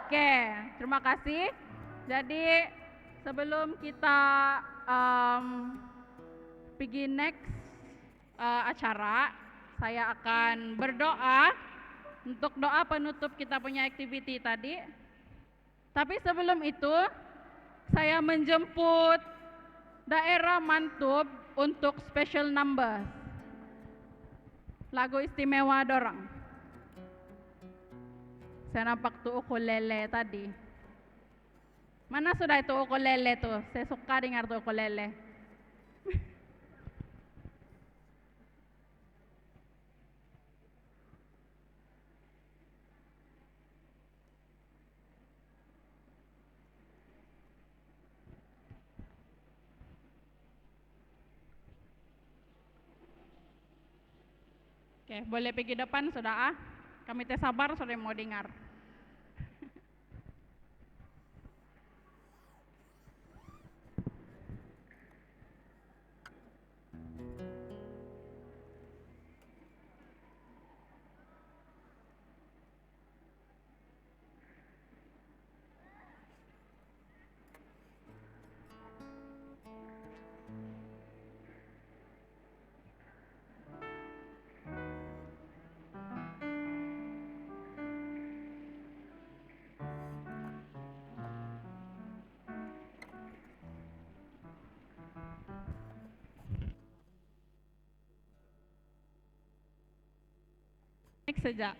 Oke, terima kasih. Jadi sebelum kita pergi next acara, saya akan berdoa untuk doa penutup kita punya activity tadi. Tapi sebelum itu, saya menjemput daerah Mantub untuk special number. Lagu istimewa dorang. Saya nampak tuh ukulele tadi. Mana sudah itu ukulele tuh? Saya suka dengar tuh ukulele. Oke, boleh pergi depan sudah ah. Kami teh sabar sudah mau dengar. Next saja.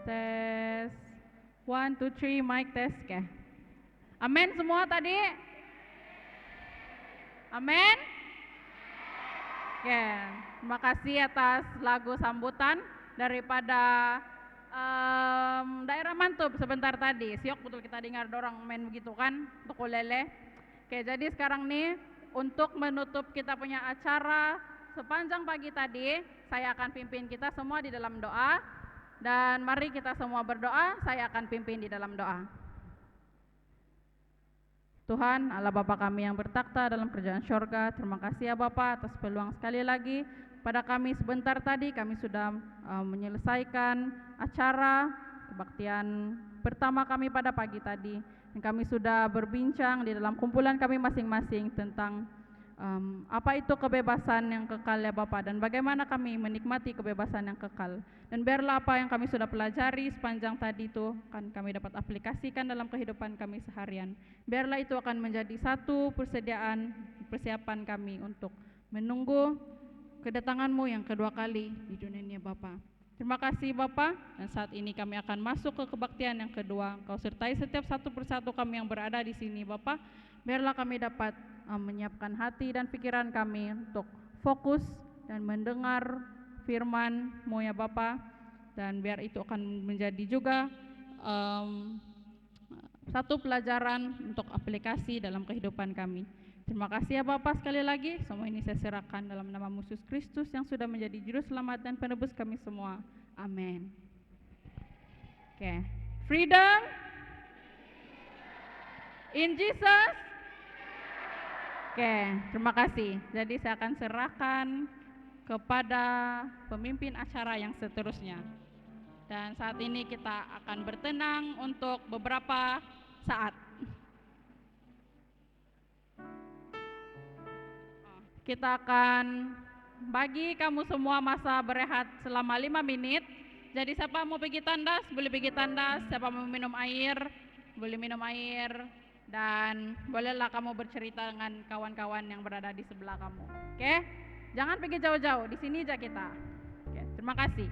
tes. 1, 2, 3, mic test. Oke. Amin semua tadi? Amin? Oke, terima kasih atas lagu sambutan daripada daerah Mantub sebentar tadi. Siok betul kita dengar dorang main begitu kan, untuk ukulele. Oke, jadi sekarang nih untuk menutup kita punya acara sepanjang pagi tadi, saya akan pimpin kita semua di dalam doa. Dan mari kita semua berdoa, saya akan pimpin di dalam doa. Tuhan, Allah Bapa kami yang bertakhta dalam kerajaan syurga, terima kasih ya Bapa atas peluang sekali lagi pada kami sebentar tadi. Kami sudah menyelesaikan acara kebaktian pertama kami pada pagi tadi. Dan kami sudah berbincang di dalam kumpulan kami masing-masing tentang apa itu kebebasan yang kekal ya Bapak, dan bagaimana kami menikmati kebebasan yang kekal. Dan biarlah apa yang kami sudah pelajari sepanjang tadi itu kan kami dapat aplikasikan dalam kehidupan kami seharian. Biarlah itu akan menjadi satu persiapan kami untuk menunggu kedatangan-Mu yang kedua kali di dunia ini Bapak. Terima kasih Bapak, dan saat ini kami akan masuk ke kebaktian yang kedua. Kau sertai setiap satu persatu kami yang berada di sini Bapak. Biarlah kami dapat menyiapkan hati dan pikiran kami untuk fokus dan mendengar firman-Mu ya Bapa, dan biar itu akan menjadi juga satu pelajaran untuk aplikasi dalam kehidupan kami. Terima kasih ya Bapa sekali lagi, semua ini saya serahkan dalam nama Yesus Kristus yang sudah menjadi juru selamat dan penebus kami semua. Amin. Oke. Freedom in Jesus. Oke, terima kasih. Jadi saya akan serahkan kepada pemimpin acara yang seterusnya. Dan saat ini kita akan bertenang untuk beberapa saat. Kita akan bagi kamu semua masa berehat selama 5 menit. Jadi siapa mau pergi tandas, boleh pergi tandas. Siapa mau minum air, boleh minum air. Dan bolehlah kamu bercerita dengan kawan-kawan yang berada di sebelah kamu. Oke? Jangan pergi jauh-jauh, di sini aja kita. Oke, terima kasih.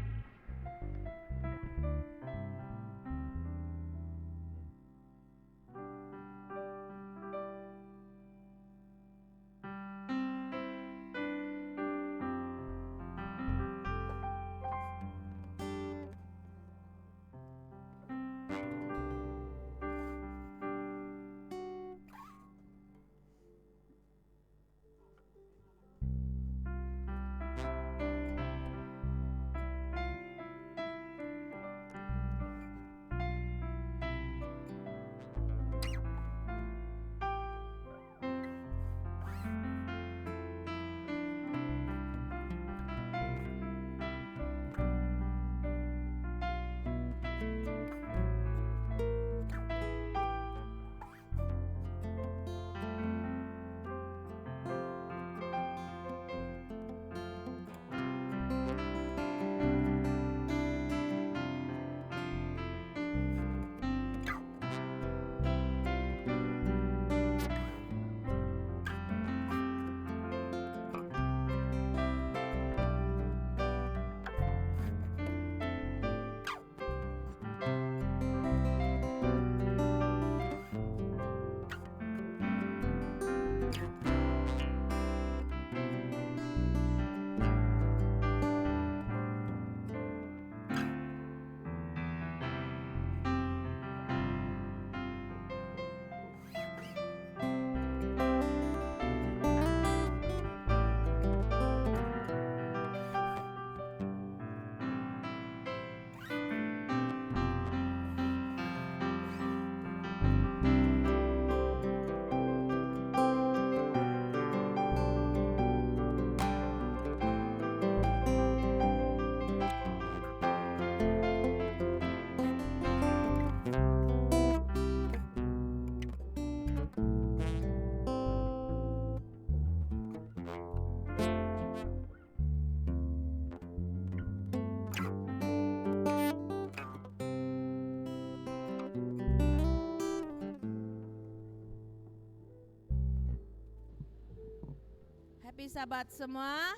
Happy Sabat semua.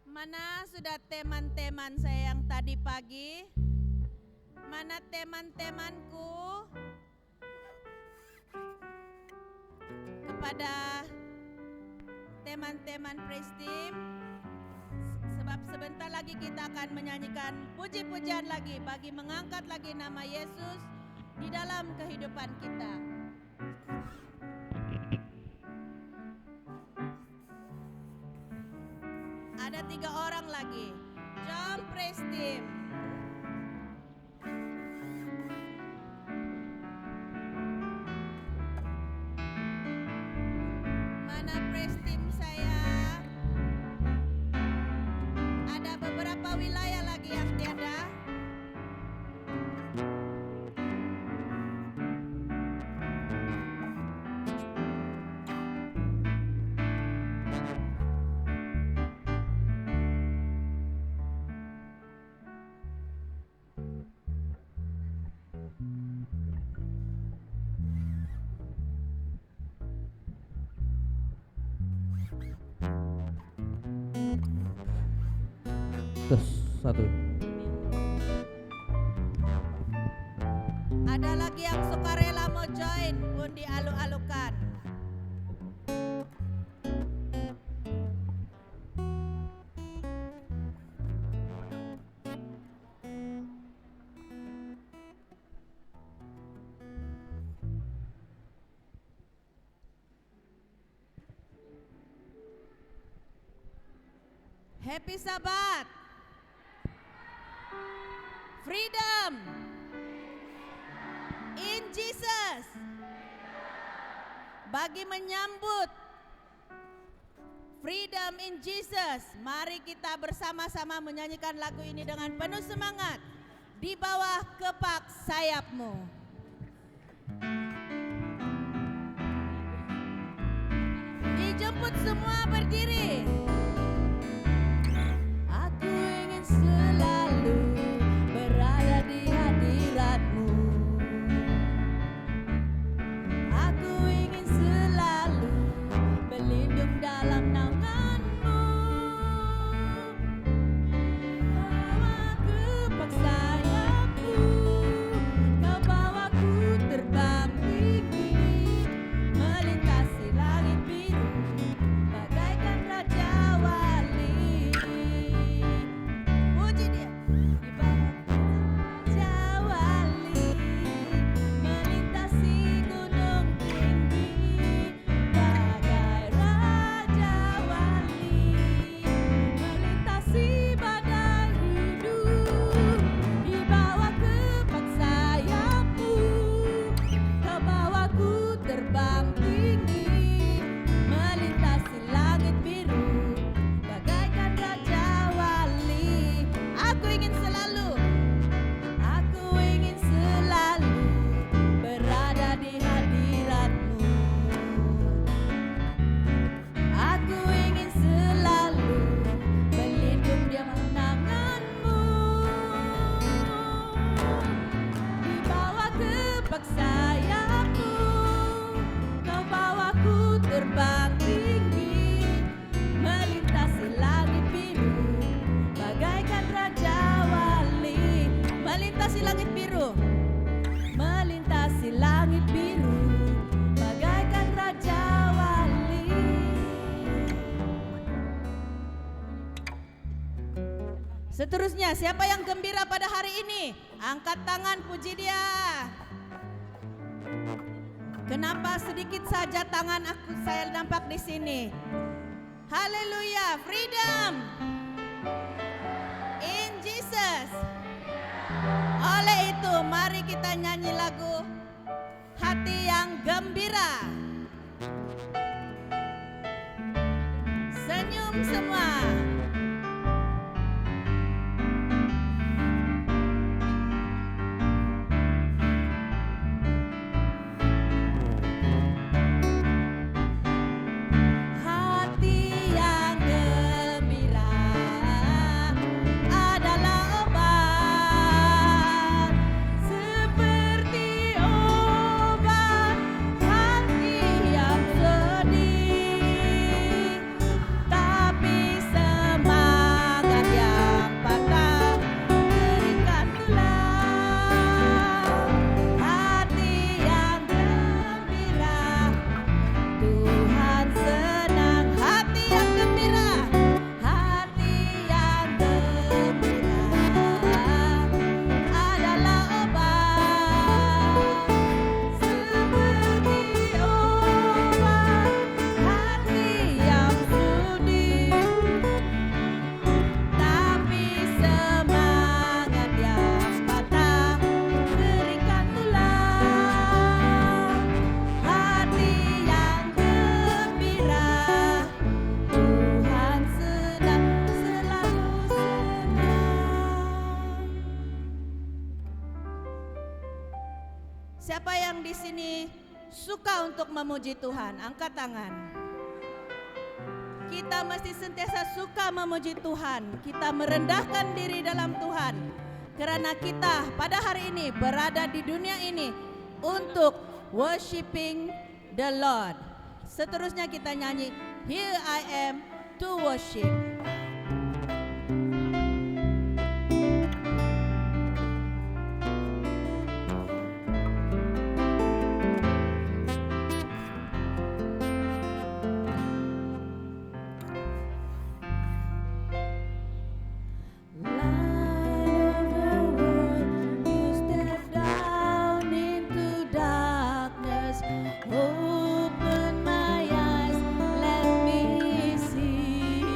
Mana sudah teman-teman saya yang tadi pagi. Mana teman-temanku? Kepada teman-teman Praise Team, sebab sebentar lagi kita akan menyanyikan puji-pujian lagi bagi mengangkat lagi nama Yesus di dalam kehidupan kita. Ada 3 orang lagi. Jom Praise Team. Mana Praise Team saya? Ada beberapa wilayah lagi yang tiada. Tes 1. Ada lagi yang sukarela mau join pun dialu-alukan. Happy Sabat. Freedom in Jesus. Bagi menyambut Freedom in Jesus, mari kita bersama-sama menyanyikan lagu ini dengan penuh semangat. Di bawah kepak sayapmu. Dijemput semua berdiri. Aku ingin selalu berada di hadirat-Mu. Aku ingin selalu berlindung dalam naungan-Mu. Bawa kepak sayap-Mu, Kau bawaku terbang tinggi, melintasi langit biru, bagaikan Raja Wali. Puji Dia. Di bawah Raja Wali, melintasi gunung tinggi, bagai Raja Wali, melintasi badai hidup. Di bawah kepak sayap-Mu, Kau bawaku terbang tinggi, melintasi langit biru, bagaikan Raja Wali. Aku ingin selalu berada di hadirat-Mu. Aku ingin selalu berlindung di naungan-Mu. Di bawah kepak sayap-Mu, Kau bawaku terbang tinggi, melintasi langit biru, bagaikan Raja Wali. Melintasi langit biru, melintasi langit biru, bagaikan Raja Wali. Seterusnya, siapa yang gembira pada hari ini? Angkat tangan, puji Dia. Kenapa sedikit saja tangan saya nampak di sini? Haleluya, freedom in Jesus. Oleh itu, mari kita nyanyi lagu Hati yang Gembira. Senyum semua. Hati yang gembira adalah obat, seperti obat hati yang sedih. Tapi Siapa yang di sini suka untuk memuji Tuhan? Angkat tangan. Kita mesti sentiasa suka memuji Tuhan. Kita merendahkan diri dalam Tuhan. Karena kita pada hari ini berada di dunia ini untuk worshiping the Lord. Seterusnya kita nyanyi, Here I Am to Worship. Open my eyes, let me see.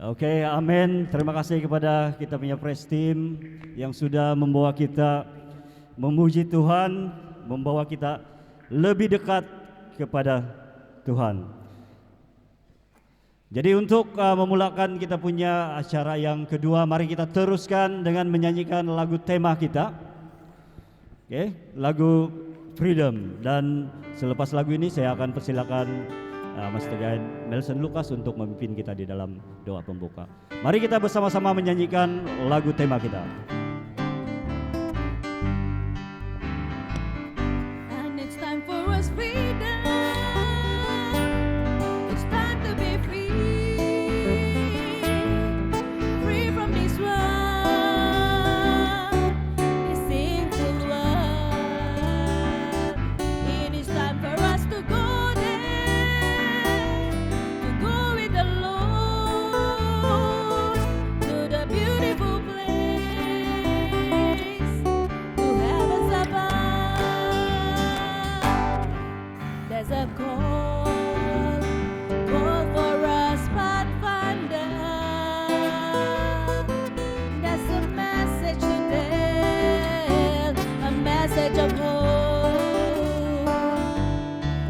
Oke, amin. Terima kasih kepada kita punya praise team yang sudah membawa kita memuji Tuhan, membawa kita lebih dekat kepada Tuhan. Jadi untuk memulakan kita punya acara yang kedua, mari kita teruskan dengan menyanyikan lagu tema kita. Oke, lagu Freedom. Dan selepas lagu ini saya akan persilakan Master Guide Nelson Lucas untuk memimpin kita di dalam doa pembuka. Mari kita bersama-sama menyanyikan lagu tema kita. And it's time for us freedom. It's time to be free. Free from this world, this sinful world. It is time for us to go there, to go with the Lord to the beautiful place, to have us above. There's a call for us pathfinder. There's a message to tell, a message of hope,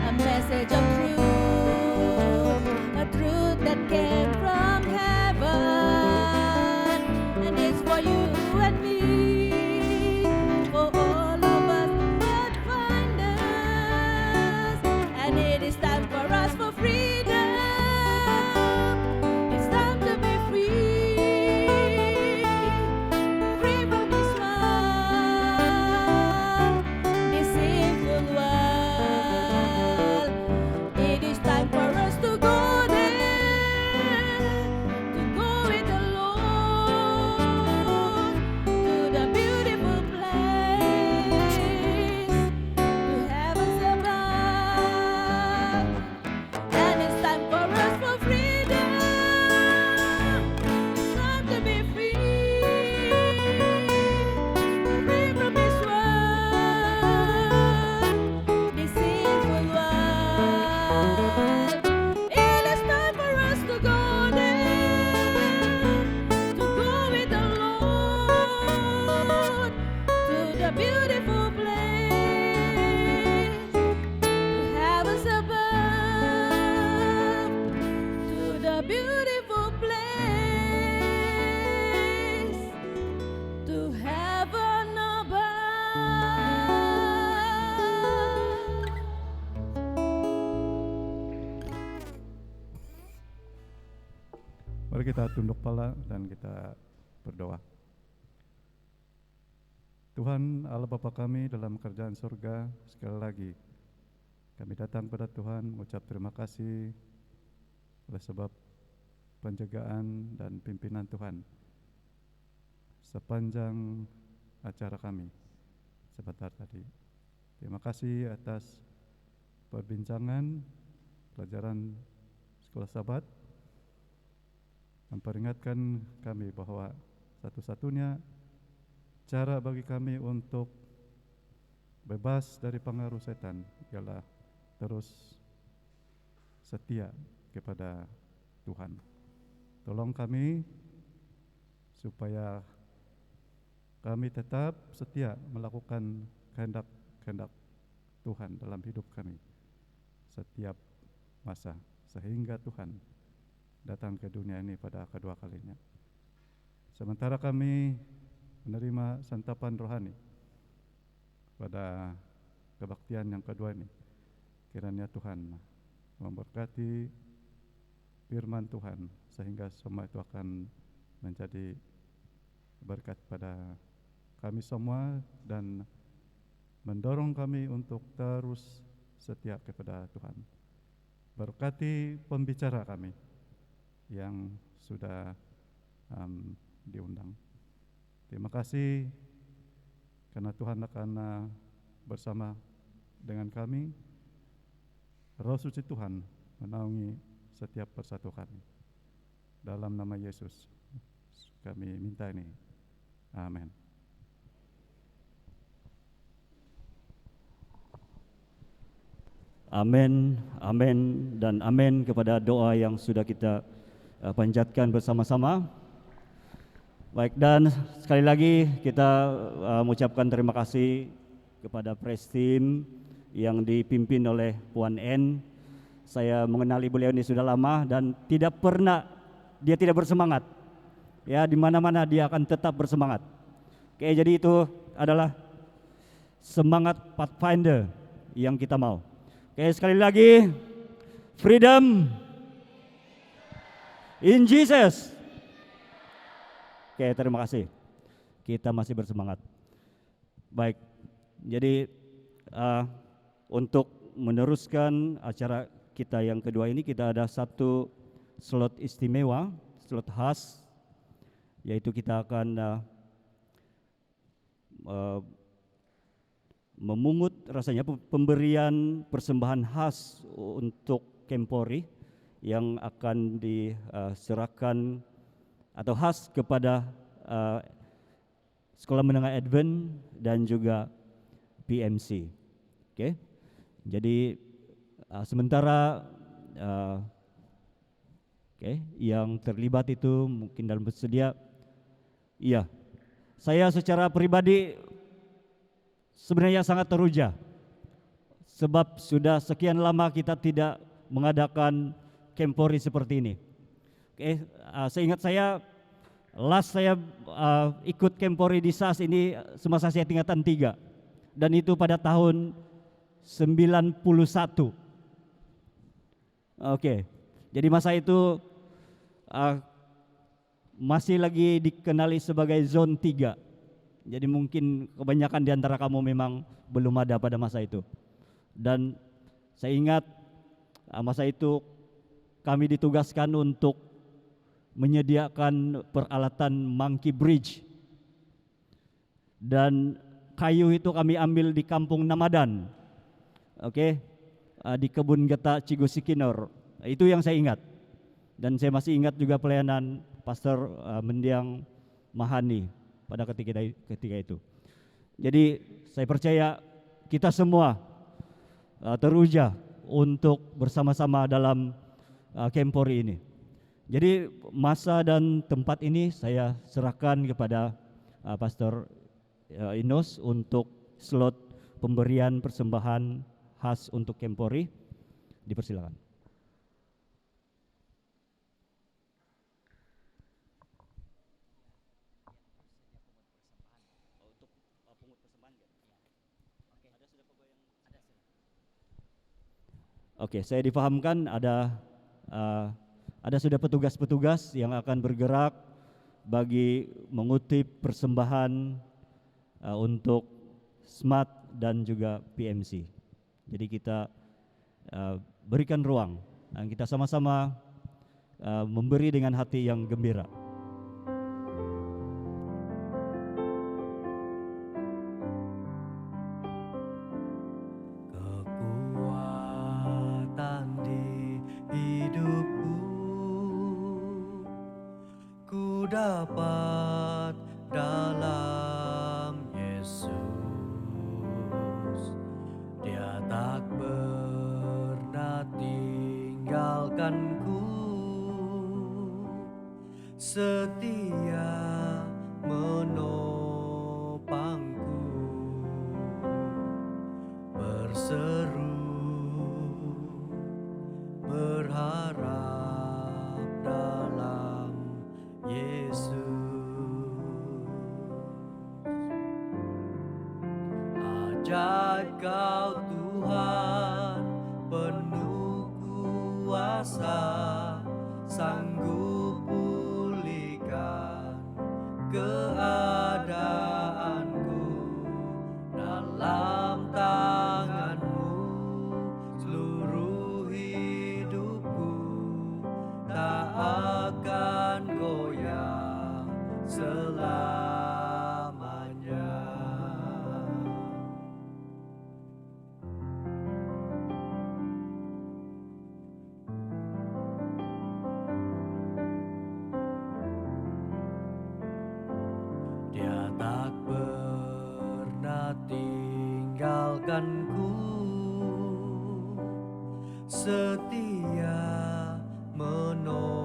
a message of truth, a truth that came from heaven, and it's for you and me, for all of us pathfinders, and it is time for us for freedom. It's time to be free, free from this world, this sinful world. It is time for us to go there, to go with the Lord to the beautiful place, to have us above. And it's time for us for freedom. It's time to be free, free from this world, this sinful world. It is time for us to go there, to go with the Lord to the beautiful place, to have us above, to the beautiful place, to heaven above. Mari kita tunduk kepala dan kita berdoa. Tuhan Allah Bapa kami dalam kerajaan surga, sekali lagi kami datang kepada Tuhan mengucap terima kasih oleh sebab penjagaan dan pimpinan Tuhan sepanjang acara kami sebentar tadi. Terima kasih atas perbincangan pelajaran sekolah Sabat, memperingatkan kami bahwa satu-satunya cara bagi kami untuk bebas dari pengaruh setan ialah terus setia kepada Tuhan. Tolong kami supaya kami tetap setia melakukan kehendak Tuhan dalam hidup kami setiap masa, sehingga Tuhan datang ke dunia ini pada kedua kalinya. Sementara kami menerima santapan rohani pada kebaktian yang kedua ini, kiranya Tuhan memberkati firman Tuhan sehingga semua itu akan menjadi berkat pada kami semua dan mendorong kami untuk terus setia kepada Tuhan. Berkati pembicara kami yang sudah diundang. Terima kasih karena Tuhan akan bersama dengan kami. Roh suci Tuhan menaungi setiap persatu kami. Dalam nama Yesus kami minta ini. Amin. Amin, amin, dan amin kepada doa yang sudah kita panjatkan bersama-sama. Baik, dan sekali lagi kita mengucapkan terima kasih kepada Praise Team yang dipimpin oleh Puan N. Saya mengenali beliau ini sudah lama dan dia tidak bersemangat. Ya, di mana-mana dia akan tetap bersemangat. Oke, jadi itu adalah semangat Pathfinder yang kita mau. Oke, sekali lagi Freedom in Jesus. Oke, terima kasih. Kita masih bersemangat. Baik, jadi untuk meneruskan acara kita yang kedua ini, kita ada satu slot istimewa, slot khas, yaitu kita akan memungut rasanya pemberian persembahan khas untuk Kempori yang akan diserahkan atau khas kepada Sekolah Menengah Advent dan juga PMC. Oke, jadi sementara yang terlibat itu mungkin dalam bersedia. Iya, saya secara pribadi sebenarnya sangat teruja, sebab sudah sekian lama kita tidak mengadakan Kempori seperti ini. Seingat saya, last saya ikut Kempori di SAS ini semasa saya tingkatan 3, dan itu pada tahun 91. Jadi masa itu masih lagi dikenali sebagai zone 3. Jadi mungkin kebanyakan di antara kamu memang belum ada pada masa itu. Dan saya ingat masa itu kami ditugaskan untuk menyediakan peralatan monkey bridge. Dan kayu itu kami ambil di Kampung Namadan. Di kebun geta Cigusikinor. Itu yang saya ingat. Dan saya masih ingat juga pelayanan Pastor Mendiang Mahani pada ketika itu. Jadi saya percaya kita semua teruja untuk bersama-sama dalam Kempori ini. Jadi masa dan tempat ini saya serahkan kepada Pastor Inos untuk slot pemberian persembahan khas untuk Kempori. Dipersilakan. Oke, saya dipahamkan ada sudah petugas-petugas yang akan bergerak bagi mengutip persembahan untuk SMAT dan juga PMC. Jadi kita berikan ruang dan kita sama-sama memberi dengan hati yang gembira. Dapat dalam Yesus, Dia tak pernah tinggalkanku, setia menopangku, berseru berharap dalam Yesus. Ajaib Kau Tuhan, penuh kuasa, sanggup pulihkan keadaanku. Dalam tangan-Mu seluruh hidupku tak akan goyah selamanya. Dia tak pernah tinggalkanku, setia menopangku,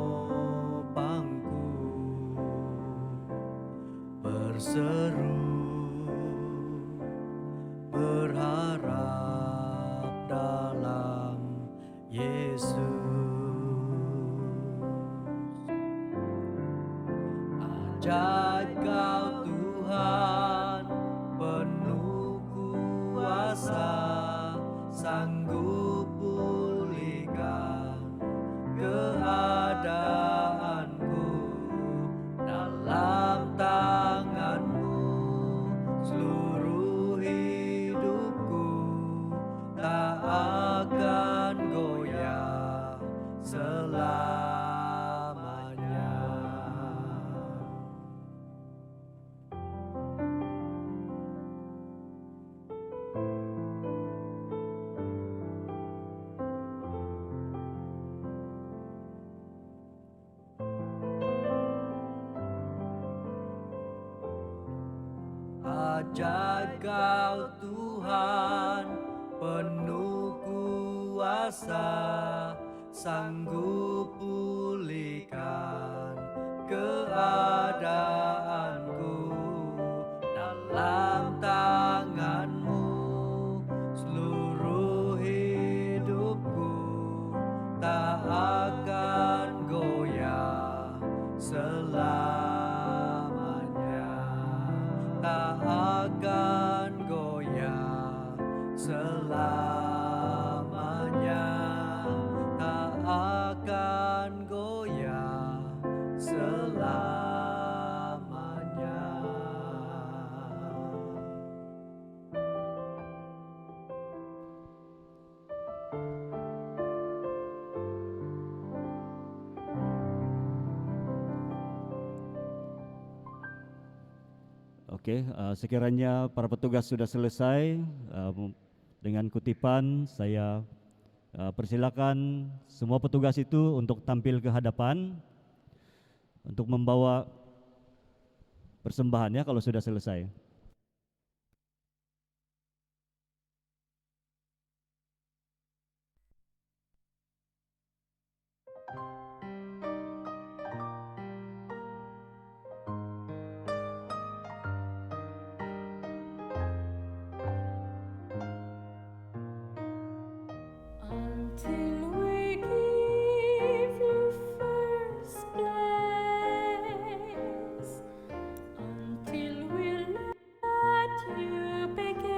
berseru berharap dalam Yesus. Ajaib Kau Tuhan, penuh kuasa, sanggup pulihkan Dahsyat Kau Tuhan, penuh kuasa, sanggup pulihkan keadaanku. Dalam tangan-Mu seluruh hidupku tak akan goyah selamanya, tak akan goyah selamanya, tak akan goyah selamanya. Oke, sekiranya para petugas sudah selesai dengan kutipan, saya persilakan semua petugas itu untuk tampil ke hadapan untuk membawa persembahan ya kalau sudah selesai. Until we give you first place, until we let you begin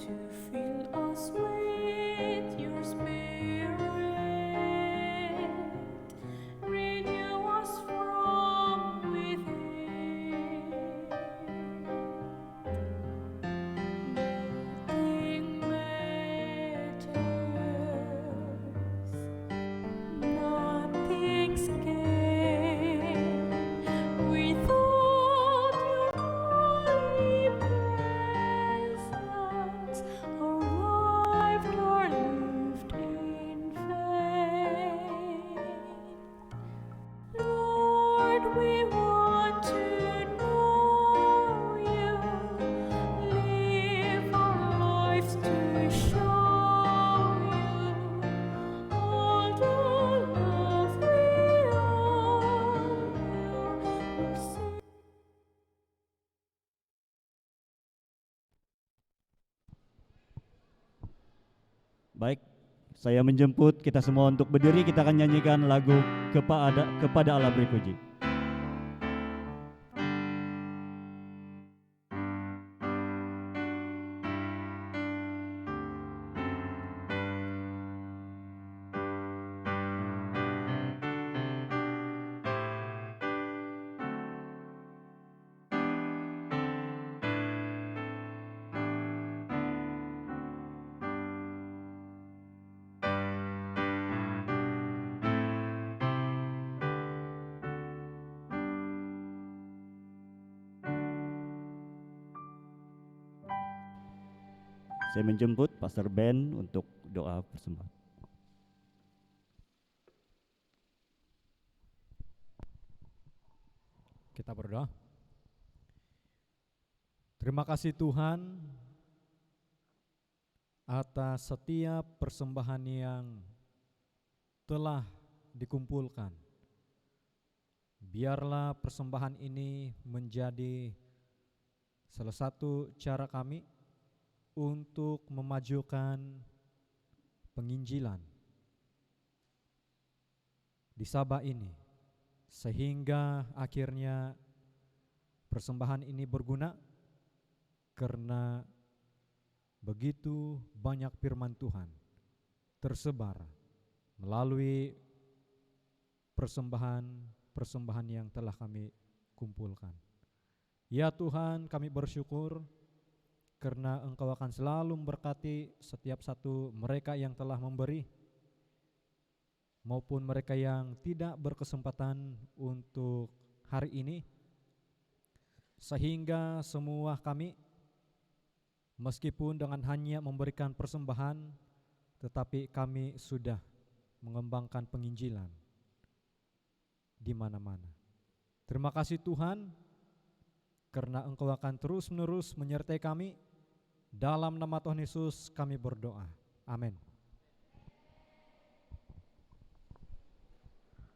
to fill us with your spirit, renew us from within. Nothing's gained without your holy presence. Our lives are lived in faith. Lord, we want to know you. Live our lives to show you all the love we owe you. Baik, saya menjemput kita semua untuk berdiri, kita akan nyanyikan lagu kepada Allah beri puji. Saya menjemput Pastor Ben untuk doa persembahan. Kita berdoa. Terima kasih Tuhan atas setiap persembahan yang telah dikumpulkan. Biarlah persembahan ini menjadi salah satu cara kami untuk memajukan penginjilan di Sabah ini, sehingga akhirnya persembahan ini berguna karena begitu banyak firman Tuhan tersebar melalui persembahan yang telah kami kumpulkan. Ya Tuhan, kami bersyukur karena Engkau akan selalu memberkati setiap satu mereka yang telah memberi maupun mereka yang tidak berkesempatan untuk hari ini, sehingga semua kami meskipun dengan hanya memberikan persembahan, tetapi kami sudah mengembangkan penginjilan di mana-mana. Terima kasih Tuhan, karena Engkau akan terus-menerus menyertai kami. Dalam nama Tuhan Yesus kami berdoa. Amin.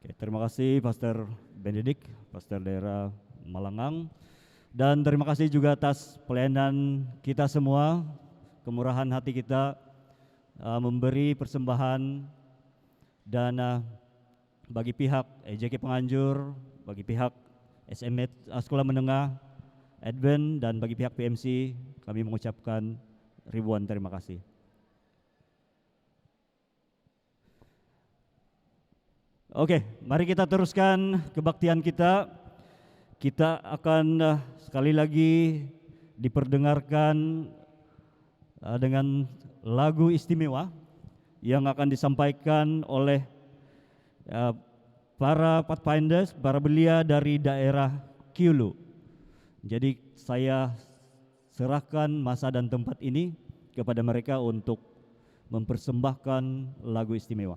Oke, terima kasih Pastor Benedict, Pastor daerah Malangang. Dan terima kasih juga atas pelayanan kita semua, kemurahan hati kita memberi persembahan dana bagi pihak EJK Penganjur, bagi pihak SMED Sekolah Menengah Advent, dan bagi pihak PMC kami mengucapkan ribuan terima kasih. Oke, mari kita teruskan kebaktian kita. Kita akan sekali lagi diperdengarkan dengan lagu istimewa yang akan disampaikan oleh para Pathfinders, para belia dari daerah Kiulu. Jadi saya serahkan masa dan tempat ini kepada mereka untuk mempersembahkan lagu istimewa.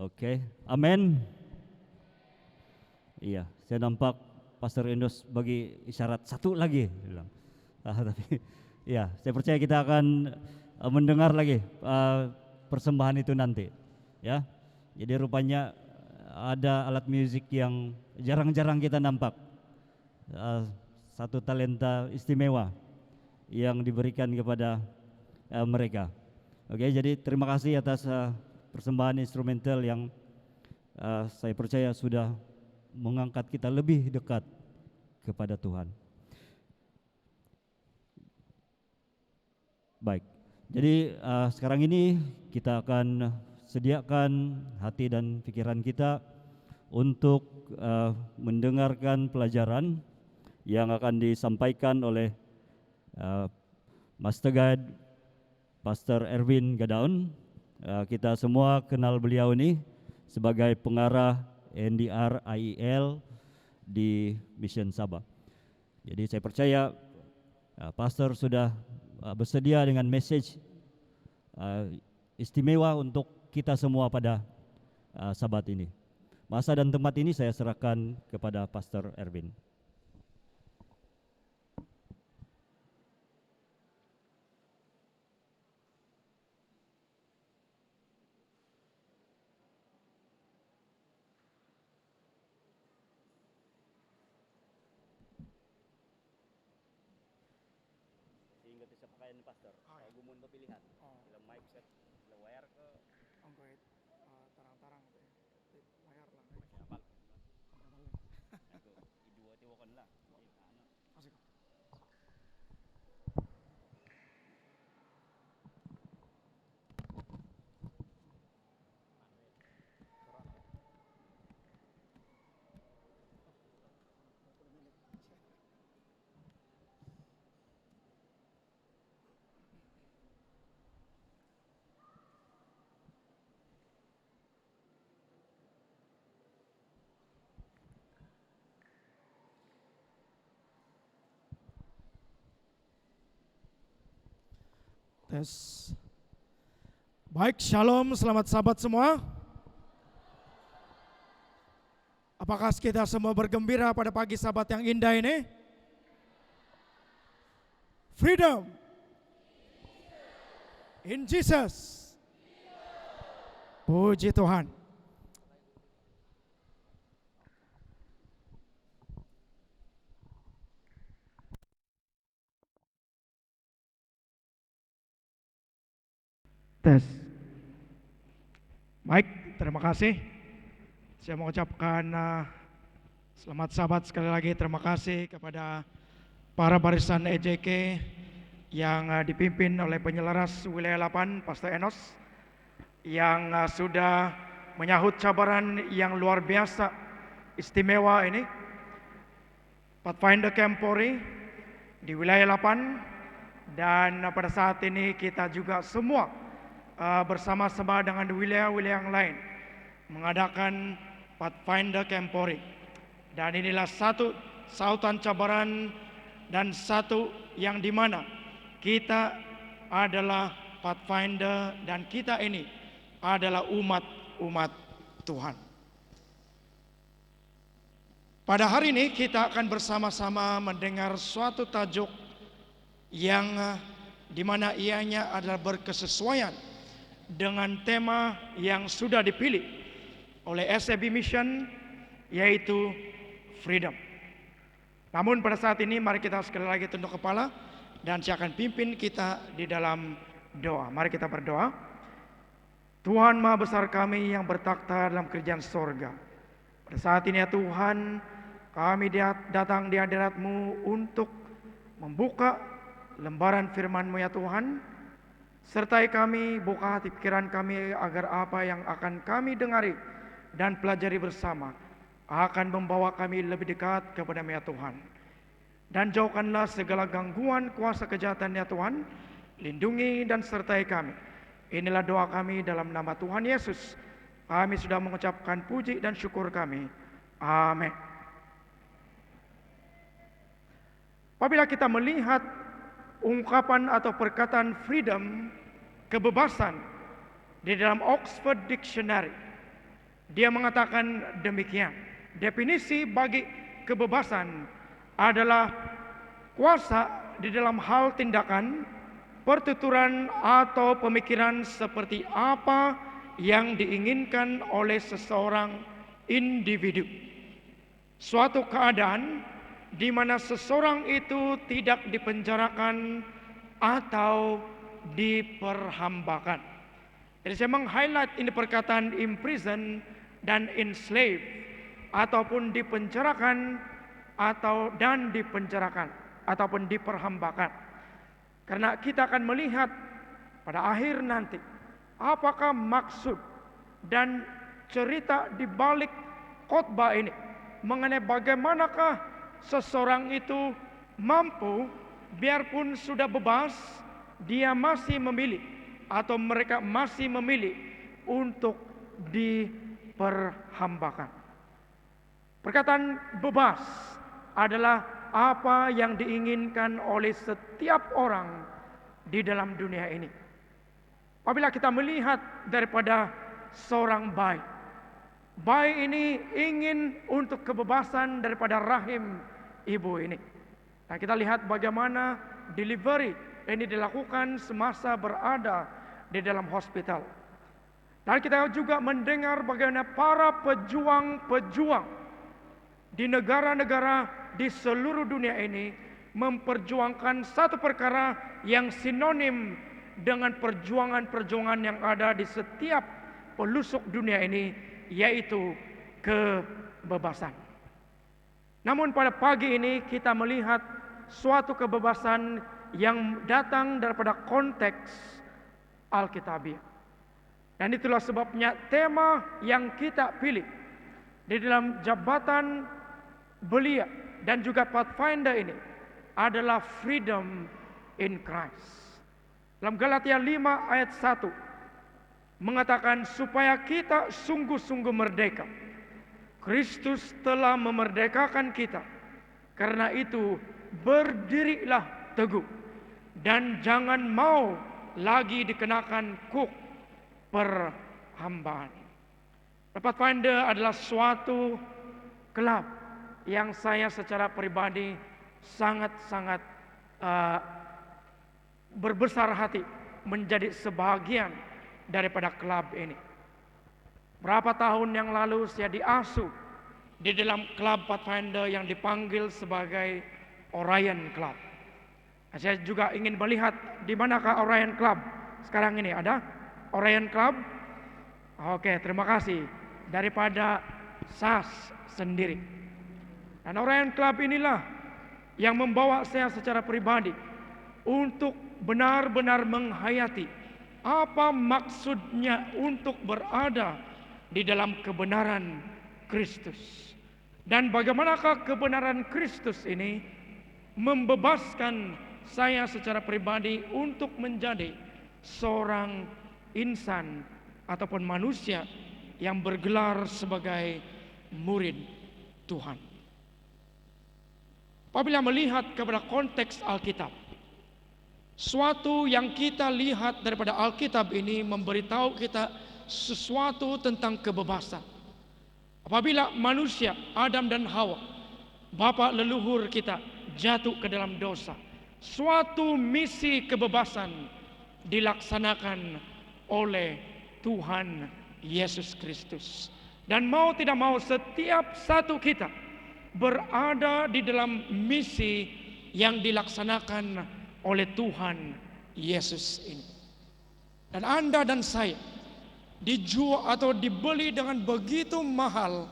Oke, amin. Iya, saya nampak Pastor Endos bagi isyarat satu lagi bilang. Tapi ya, saya percaya kita akan mendengar lagi persembahan itu nanti. Ya, jadi rupanya ada alat musik yang jarang-jarang kita nampak. Satu talenta istimewa yang diberikan kepada mereka. Oke, jadi terima kasih atas persembahan instrumental yang saya percaya sudah mengangkat kita lebih dekat kepada Tuhan. Baik, jadi sekarang ini kita akan sediakan hati dan pikiran kita untuk mendengarkan pelajaran yang akan disampaikan oleh Master Guide Pastor Erwin Gadaun. Kita semua kenal beliau ini sebagai pengarah NDR IEL di Mission Sabah. Jadi saya percaya Pastor sudah bersedia dengan message istimewa untuk kita semua pada Sabat ini. Masa dan tempat ini saya serahkan kepada Pastor Erwin. Pastor, gumun pilihan. Bila mic set, bila wire ke Angkoit tarang-tarang layar lah. siapa? Aku dua tiwakon lah. Asik. Tes. Baik, shalom, selamat sahabat semua. Apakah kita semua bergembira pada pagi sabat yang indah ini? Freedom in Jesus. Puji Tuhan. Tes. Baik, terima kasih. Saya mengucapkan selamat sahabat sekali lagi. Terima kasih kepada para barisan EJK yang dipimpin oleh penyelaras wilayah 8, Pastor Enos, yang sudah menyahut cabaran yang luar biasa istimewa ini. Pathfinder Camp Polri di wilayah 8, dan pada saat ini kita juga semua bersama-sama dengan wilayah-wilayah yang lain mengadakan Pathfinder Camp Polri. Dan inilah satu sautan cabaran dan satu yang dimana kita adalah Pathfinder dan kita ini adalah umat Tuhan. Pada hari ini kita akan bersama-sama mendengar suatu tajuk yang dimana ianya adalah berkesesuaian dengan tema yang sudah dipilih oleh SAB Mission, yaitu freedom. Namun pada saat ini mari kita sekali lagi tunduk kepala dan saya akan pimpin kita di dalam doa. Mari kita berdoa. Tuhan Maha Besar kami yang bertakhta dalam kerajaan sorga, pada saat ini ya Tuhan, kami datang di hadirat-Mu untuk membuka lembaran firman-Mu ya Tuhan. Sertai kami, buka hati pikiran kami agar apa yang akan kami dengari dan pelajari bersama akan membawa kami lebih dekat kepada-Mu ya Tuhan. Dan jauhkanlah segala gangguan kuasa kejahatan ya Tuhan. Lindungi dan sertai kami. Inilah doa kami dalam nama Tuhan Yesus. Kami sudah mengucapkan puji dan syukur kami. Amin. Apabila kita melihat ungkapan atau perkataan freedom, kebebasan, di dalam Oxford Dictionary, Dia mengatakan demikian. Definisi bagi kebebasan adalah kuasa di dalam hal tindakan, pertuturan atau pemikiran seperti apa yang diinginkan oleh seseorang individu. Suatu keadaan di mana seseorang itu tidak dipenjarakan atau diperhambakan. Jadi saya meng-highlight ini perkataan imprison dan enslave, ataupun dipenjarakan dan dipenjarakan ataupun diperhambakan. Karena kita akan melihat pada akhir nanti apakah maksud dan cerita di balik khotbah ini mengenai bagaimanakah seseorang itu mampu biarpun sudah bebas, dia masih memilih atau mereka masih memilih untuk diperhambakan. Perkataan bebas adalah apa yang diinginkan oleh setiap orang di dalam dunia ini. Apabila kita melihat daripada seorang bayi, bayi ini ingin untuk kebebasan daripada rahim ibu ini. Nah, kita lihat bagaimana delivery ini dilakukan semasa berada di dalam hospital. Dan kita juga mendengar bagaimana para pejuang-pejuang di negara-negara di seluruh dunia ini memperjuangkan satu perkara yang sinonim dengan perjuangan-perjuangan yang ada di setiap pelosok dunia ini, yaitu kebebasan. Namun pada pagi ini kita melihat suatu kebebasan yang datang daripada konteks Alkitabiah. Dan itulah sebabnya tema yang kita pilih di dalam jabatan belia dan juga Pathfinder ini adalah freedom in Christ. Dalam Galatia 5 ayat 1 mengatakan supaya kita sungguh-sungguh merdeka. Kristus telah memerdekakan kita. Karena itu berdirilah teguh dan jangan mau lagi dikenakan kuk perhambaan. Pathfinder adalah suatu klub yang saya secara pribadi sangat-sangat berbesar hati menjadi sebagian daripada klub ini. Berapa tahun yang lalu saya diasuh di dalam klub Pathfinder yang dipanggil sebagai Orion Club. Saya juga ingin melihat di manakah Orion Club sekarang ini. Ada Orion Club? Oke, terima kasih. Daripada SAS sendiri. Dan Orion Club inilah yang membawa saya secara pribadi untuk benar-benar menghayati apa maksudnya untuk berada di dalam kebenaran Kristus. Dan bagaimanakah kebenaran Kristus ini membebaskan saya secara pribadi untuk menjadi seorang insan ataupun manusia yang bergelar sebagai murid Tuhan. Apabila melihat kepada konteks Alkitab, suatu yang kita lihat daripada Alkitab ini memberitahu kita sesuatu tentang kebebasan. Apabila manusia Adam dan Hawa, bapa leluhur kita, jatuh ke dalam dosa, suatu misi kebebasan dilaksanakan oleh Tuhan Yesus Kristus. Dan mau tidak mau setiap satu kita berada di dalam misi yang dilaksanakan oleh Tuhan Yesus ini. Dan Anda dan saya dijual atau dibeli dengan begitu mahal,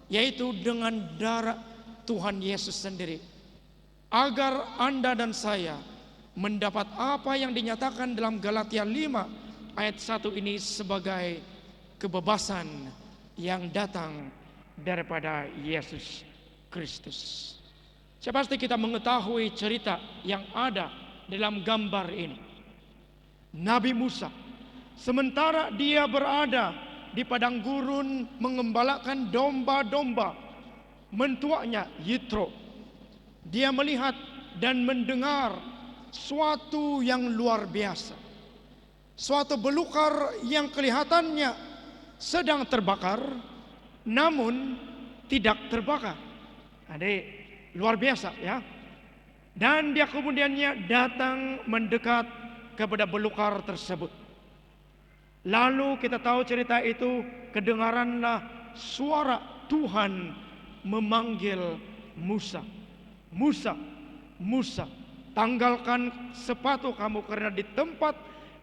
yaitu dengan darah Tuhan Yesus sendiri, agar Anda dan saya mendapat apa yang dinyatakan dalam Galatia 5 ayat 1 ini sebagai kebebasan yang datang daripada Yesus Kristus. Saya pasti kita mengetahui cerita yang ada dalam gambar ini. Nabi Musa, sementara dia berada di padang gurun mengembalakan domba-domba, mentuanya Yitro, dia melihat dan mendengar suatu yang luar biasa. Suatu belukar yang kelihatannya sedang terbakar namun tidak terbakar. Adik, luar biasa ya. Dan dia kemudiannya datang mendekat kepada belukar tersebut. Lalu kita tahu cerita itu, kedengaranlah suara Tuhan memanggil Musa. Musa, Musa, tanggalkan sepatu kamu karena di tempat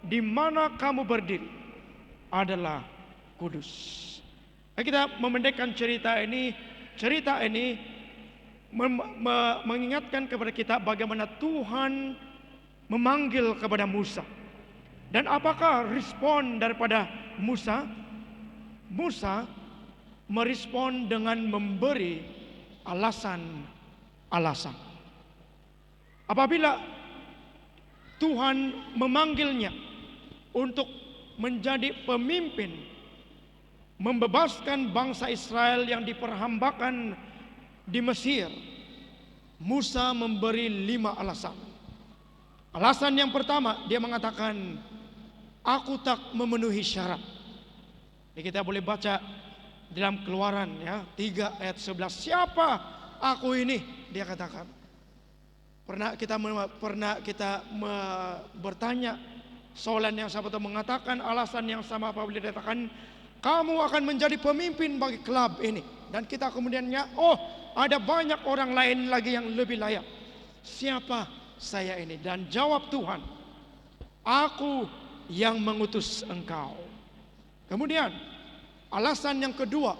di mana kamu berdiri adalah kudus. Kita memendekkan cerita ini mengingatkan kepada kita bagaimana Tuhan memanggil kepada Musa. Dan apakah respon daripada Musa? Musa merespon dengan memberi alasan-alasan. Apabila Tuhan memanggilnya untuk menjadi pemimpin, membebaskan bangsa Israel yang diperhambakan di Mesir, Musa memberi 5 alasan. Alasan yang pertama, dia mengatakan, aku tak memenuhi syarat. Jadi kita boleh baca dalam Keluaran ya 3 ayat 11. Siapa aku ini? Dia katakan. Pernah kita bertanya soalan yang sama atau mengatakan alasan yang sama apabila dikatakan kamu akan menjadi pemimpin bagi klub ini. Dan kita kemudiannya, ada banyak orang lain lagi yang lebih layak. Siapa saya ini? Dan jawab Tuhan, aku yang mengutus engkau. Kemudian alasan yang kedua,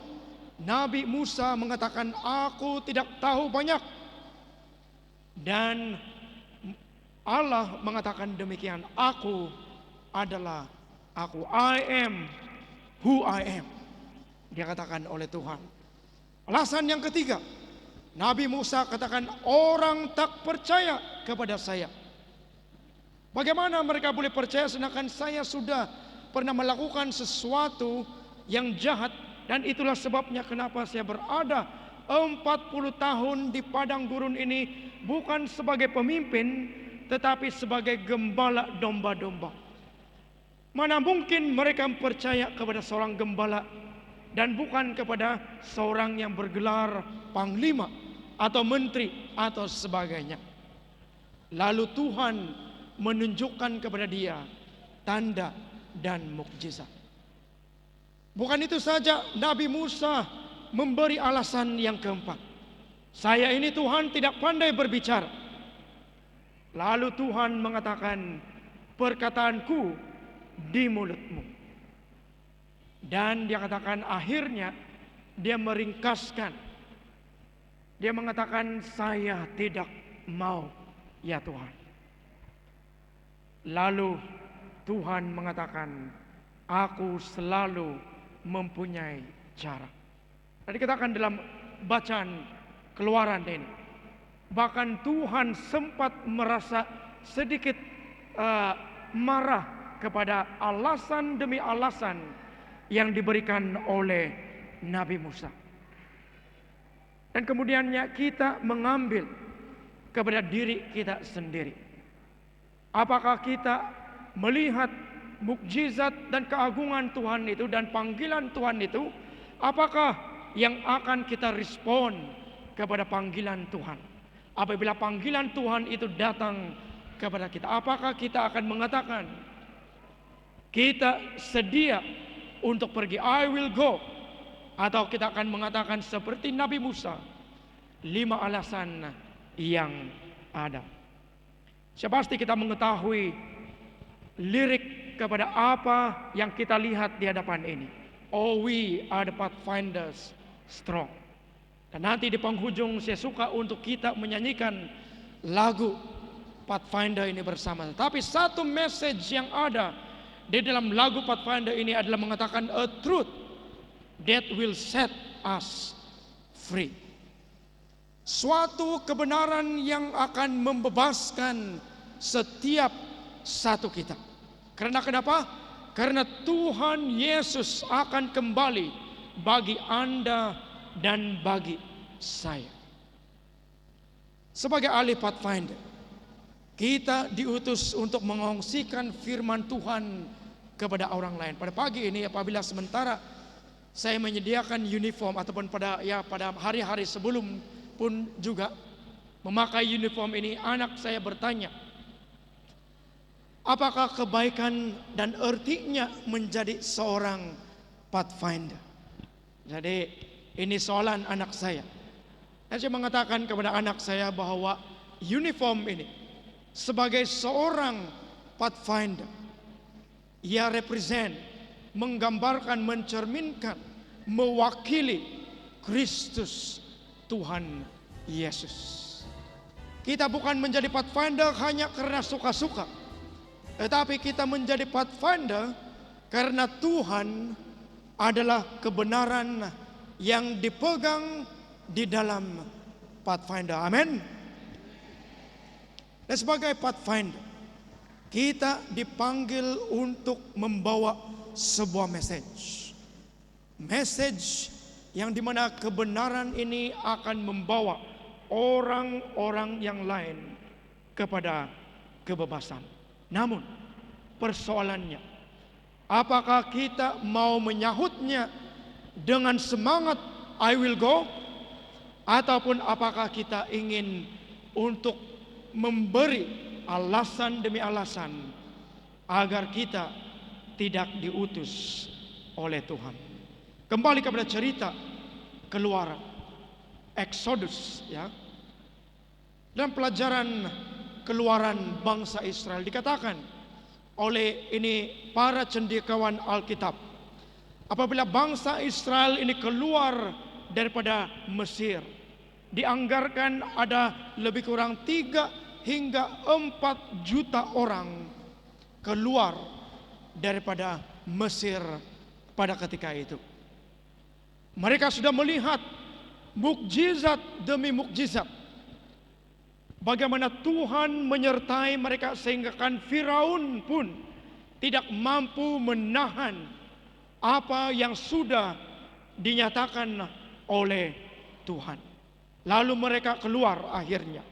Nabi Musa mengatakan, aku tidak tahu banyak. Dan Allah mengatakan demikian, aku adalah aku. I am who I am. Dia katakan oleh Tuhan. Alasan yang ketiga, Nabi Musa katakan, orang tak percaya kepada saya. Bagaimana mereka boleh percaya sedangkan saya sudah pernah melakukan sesuatu yang jahat. Dan itulah sebabnya kenapa saya berada 40 tahun di padang gurun ini, bukan sebagai pemimpin tetapi sebagai gembala domba-domba. Mana mungkin mereka percaya kepada seorang gembala dan bukan kepada seorang yang bergelar panglima atau menteri atau sebagainya. Lalu Tuhan menunjukkan kepada dia tanda dan mukjizat. Bukan itu saja, Nabi Musa memberi alasan yang keempat. Saya ini Tuhan tidak pandai berbicara. Lalu Tuhan mengatakan, perkataanku di mulutmu. Dan dia katakan akhirnya dia meringkaskan. Dia mengatakan, saya tidak mau ya Tuhan. Lalu Tuhan mengatakan, aku selalu mempunyai cara. Tadi katakan dalam bacaan Keluaran ini, bahkan Tuhan sempat merasa sedikit marah kepada alasan demi alasan yang diberikan oleh Nabi Musa. Dan kemudiannya kita mengambil kepada diri kita sendiri. Apakah kita melihat mukjizat dan keagungan Tuhan itu dan panggilan Tuhan itu, apakah yang akan kita respon kepada panggilan Tuhan? Apabila panggilan Tuhan itu datang kepada kita, apakah kita akan mengatakan kita sedia untuk pergi, I will go, atau kita akan mengatakan seperti Nabi Musa, 5 alasan yang ada. Pasti kita mengetahui lirik kepada apa yang kita lihat di hadapan ini. Oh, we are the pathfinders strong. Dan nanti di penghujung saya suka untuk kita menyanyikan lagu Pathfinder ini bersama. Tapi satu message yang ada di dalam lagu Pathfinder ini adalah mengatakan a truth that will set us free. Suatu kebenaran yang akan membebaskan setiap satu kita. Karena kenapa? Karena Tuhan Yesus akan kembali bagi Anda dan bagi saya. Sebagai ahli Pathfinder, kita diutus untuk mengongsikan firman Tuhan kepada orang lain. Pada pagi ini apabila sementara saya menyediakan uniform ataupun pada hari-hari sebelum pun juga memakai uniform ini, anak saya bertanya, apakah kebaikan dan artinya menjadi seorang pathfinder? Jadi ini soalan anak saya. Dan saya mengatakan kepada anak saya bahwa uniform ini sebagai seorang pathfinder, ia represent, menggambarkan, mencerminkan, mewakili Kristus Tuhan Yesus. Kita bukan menjadi pathfinder hanya karena suka-suka, tetapi kita menjadi pathfinder karena Tuhan adalah kebenaran yang dipegang di dalam pathfinder. Amin. Dan sebagai pathfinder, kita dipanggil untuk membawa sebuah message. Message yang dimana kebenaran ini akan membawa orang-orang yang lain kepada kebebasan. Namun persoalannya, apakah kita mau menyahutnya dengan semangat I will go, ataupun apakah kita ingin untuk memberi alasan demi alasan agar kita tidak diutus oleh Tuhan. Kembali kepada cerita Keluaran, Exodus, ya. Dalam pelajaran Keluaran bangsa Israel dikatakan oleh ini para cendekiawan Alkitab, apabila bangsa Israel ini keluar daripada Mesir, dianggarkan ada lebih kurang 3 hingga 4 juta orang keluar daripada Mesir pada ketika itu. Mereka sudah melihat mukjizat demi mukjizat, bagaimana Tuhan menyertai mereka sehingga kan Firaun pun tidak mampu menahan apa yang sudah dinyatakan oleh Tuhan. Lalu mereka keluar akhirnya,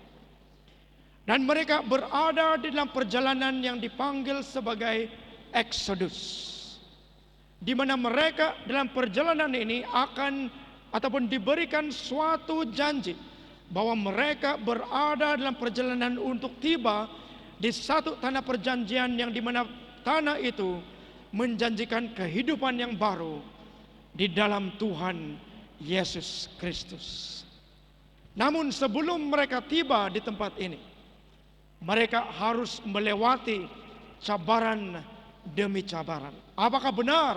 dan mereka berada di dalam perjalanan yang dipanggil sebagai Exodus, di mana mereka dalam perjalanan ini akan ataupun diberikan suatu janji bahwa mereka berada dalam perjalanan untuk tiba di satu tanah perjanjian yang dimana tanah itu menjanjikan kehidupan yang baru di dalam Tuhan Yesus Kristus. Namun sebelum mereka tiba di tempat ini, mereka harus melewati cabaran demi cabaran. Apakah benar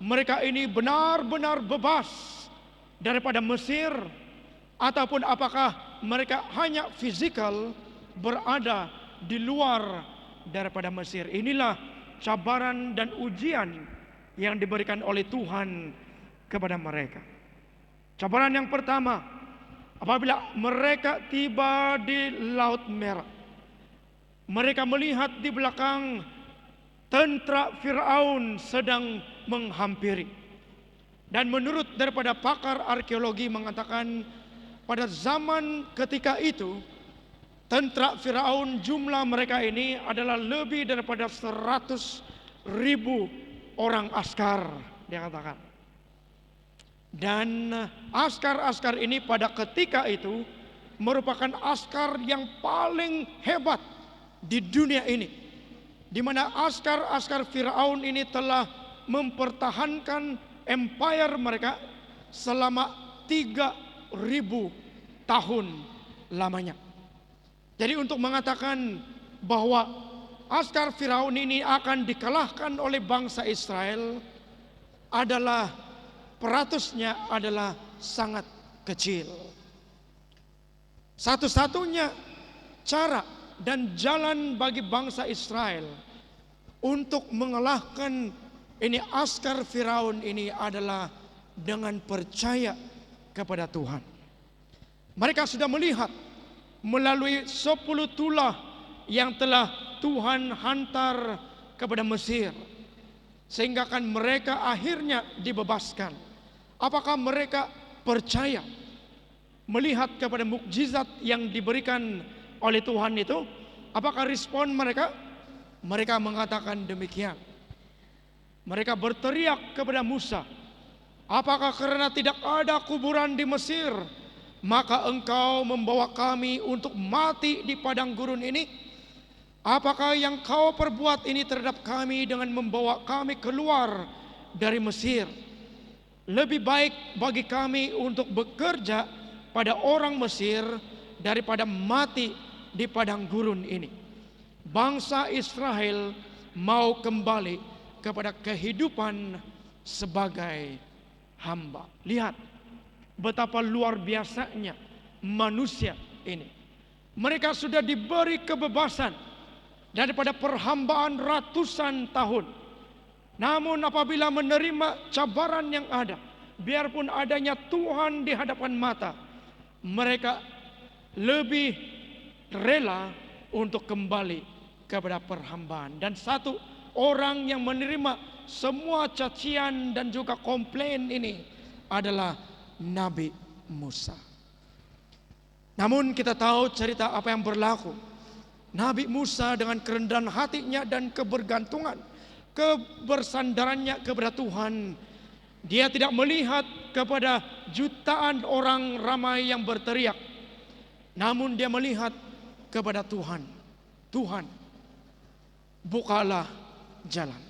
mereka ini benar-benar bebas daripada Mesir, ataupun apakah mereka hanya fisikal berada di luar daripada Mesir? Inilah cabaran dan ujian yang diberikan oleh Tuhan kepada mereka. Cabaran yang pertama, apabila mereka tiba di Laut Merah, mereka melihat di belakang tentara Firaun sedang menghampiri. Dan menurut daripada pakar arkeologi mengatakan, pada zaman ketika itu tentara Firaun jumlah mereka ini adalah lebih daripada 100.000 orang askar, dia katakan. Dan askar-askar ini pada ketika itu merupakan askar yang paling hebat di dunia ini, di mana askar-askar Firaun ini telah mempertahankan empire mereka selama 3.000 tahun lamanya. Jadi untuk mengatakan bahwa askar Firaun ini akan dikalahkan oleh bangsa Israel adalah peratusnya adalah sangat kecil. Satu-satunya cara dan jalan bagi bangsa Israel untuk mengalahkan ini askar Firaun ini adalah dengan percaya kepada Tuhan. Mereka sudah melihat melalui 10 tulah yang telah Tuhan hantar kepada Mesir, sehingga kan mereka akhirnya dibebaskan. Apakah mereka percaya melihat kepada mukjizat yang diberikan oleh Tuhan itu? Apakah respon mereka? Mereka mengatakan demikian. Mereka berteriak kepada Musa, Apakah karena tidak ada kuburan di Mesir, maka Engkau membawa kami untuk mati di padang gurun ini? Apakah yang Kau perbuat ini terhadap kami dengan membawa kami keluar dari Mesir? Lebih baik bagi kami untuk bekerja pada orang Mesir daripada mati di padang gurun ini. Bangsa Israel mau kembali kepada kehidupan sebagai hamba. Lihat betapa luar biasanya manusia ini. Mereka sudah diberi kebebasan daripada perhambaan ratusan tahun. Namun apabila menerima cabaran yang ada, biarpun adanya Tuhan di hadapan mata, mereka lebih rela untuk kembali kepada perhambaan. Dan satu orang yang menerima semua cacian dan juga komplain ini adalah Nabi Musa. Namun kita tahu cerita apa yang berlaku. Nabi Musa dengan kerendahan hatinya dan kebergantungan, kebersandarannya kepada Tuhan, dia tidak melihat kepada jutaan orang ramai yang berteriak, namun dia melihat kepada Tuhan. Tuhan, bukalah jalan.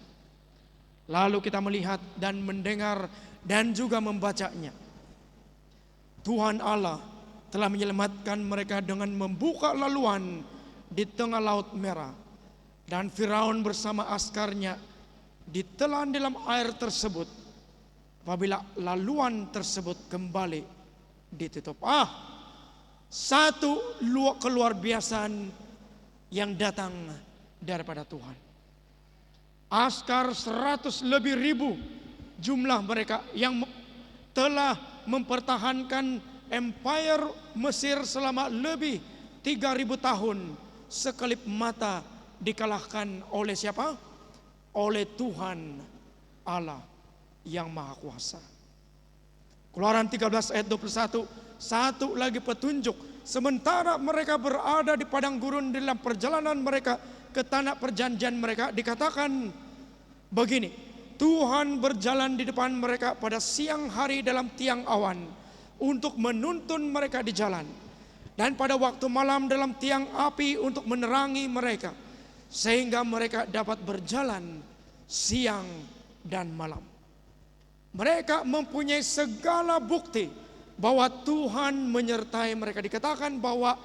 Lalu kita melihat dan mendengar dan juga membacanya. Tuhan Allah telah menyelamatkan mereka dengan membuka laluan di tengah Laut Merah. Dan Firaun bersama askarnya ditelan dalam air tersebut apabila laluan tersebut kembali ditutup. Satu keluar biasaan yang datang daripada Tuhan. Askar 100 lebih ribu jumlah mereka yang telah mempertahankan empire Mesir selama lebih 3.000 tahun, sekelip mata dikalahkan oleh siapa? Oleh Tuhan Allah yang Maha Kuasa. Keluaran 13 ayat 21, satu lagi petunjuk. Sementara mereka berada di padang gurun dalam perjalanan mereka ke tanah perjanjian mereka, dikatakan begini, Tuhan berjalan di depan mereka pada siang hari dalam tiang awan untuk menuntun mereka di jalan, dan pada waktu malam dalam tiang api untuk menerangi mereka, sehingga mereka dapat berjalan siang dan malam. Mereka mempunyai segala bukti bahwa Tuhan menyertai mereka. Dikatakan bahwa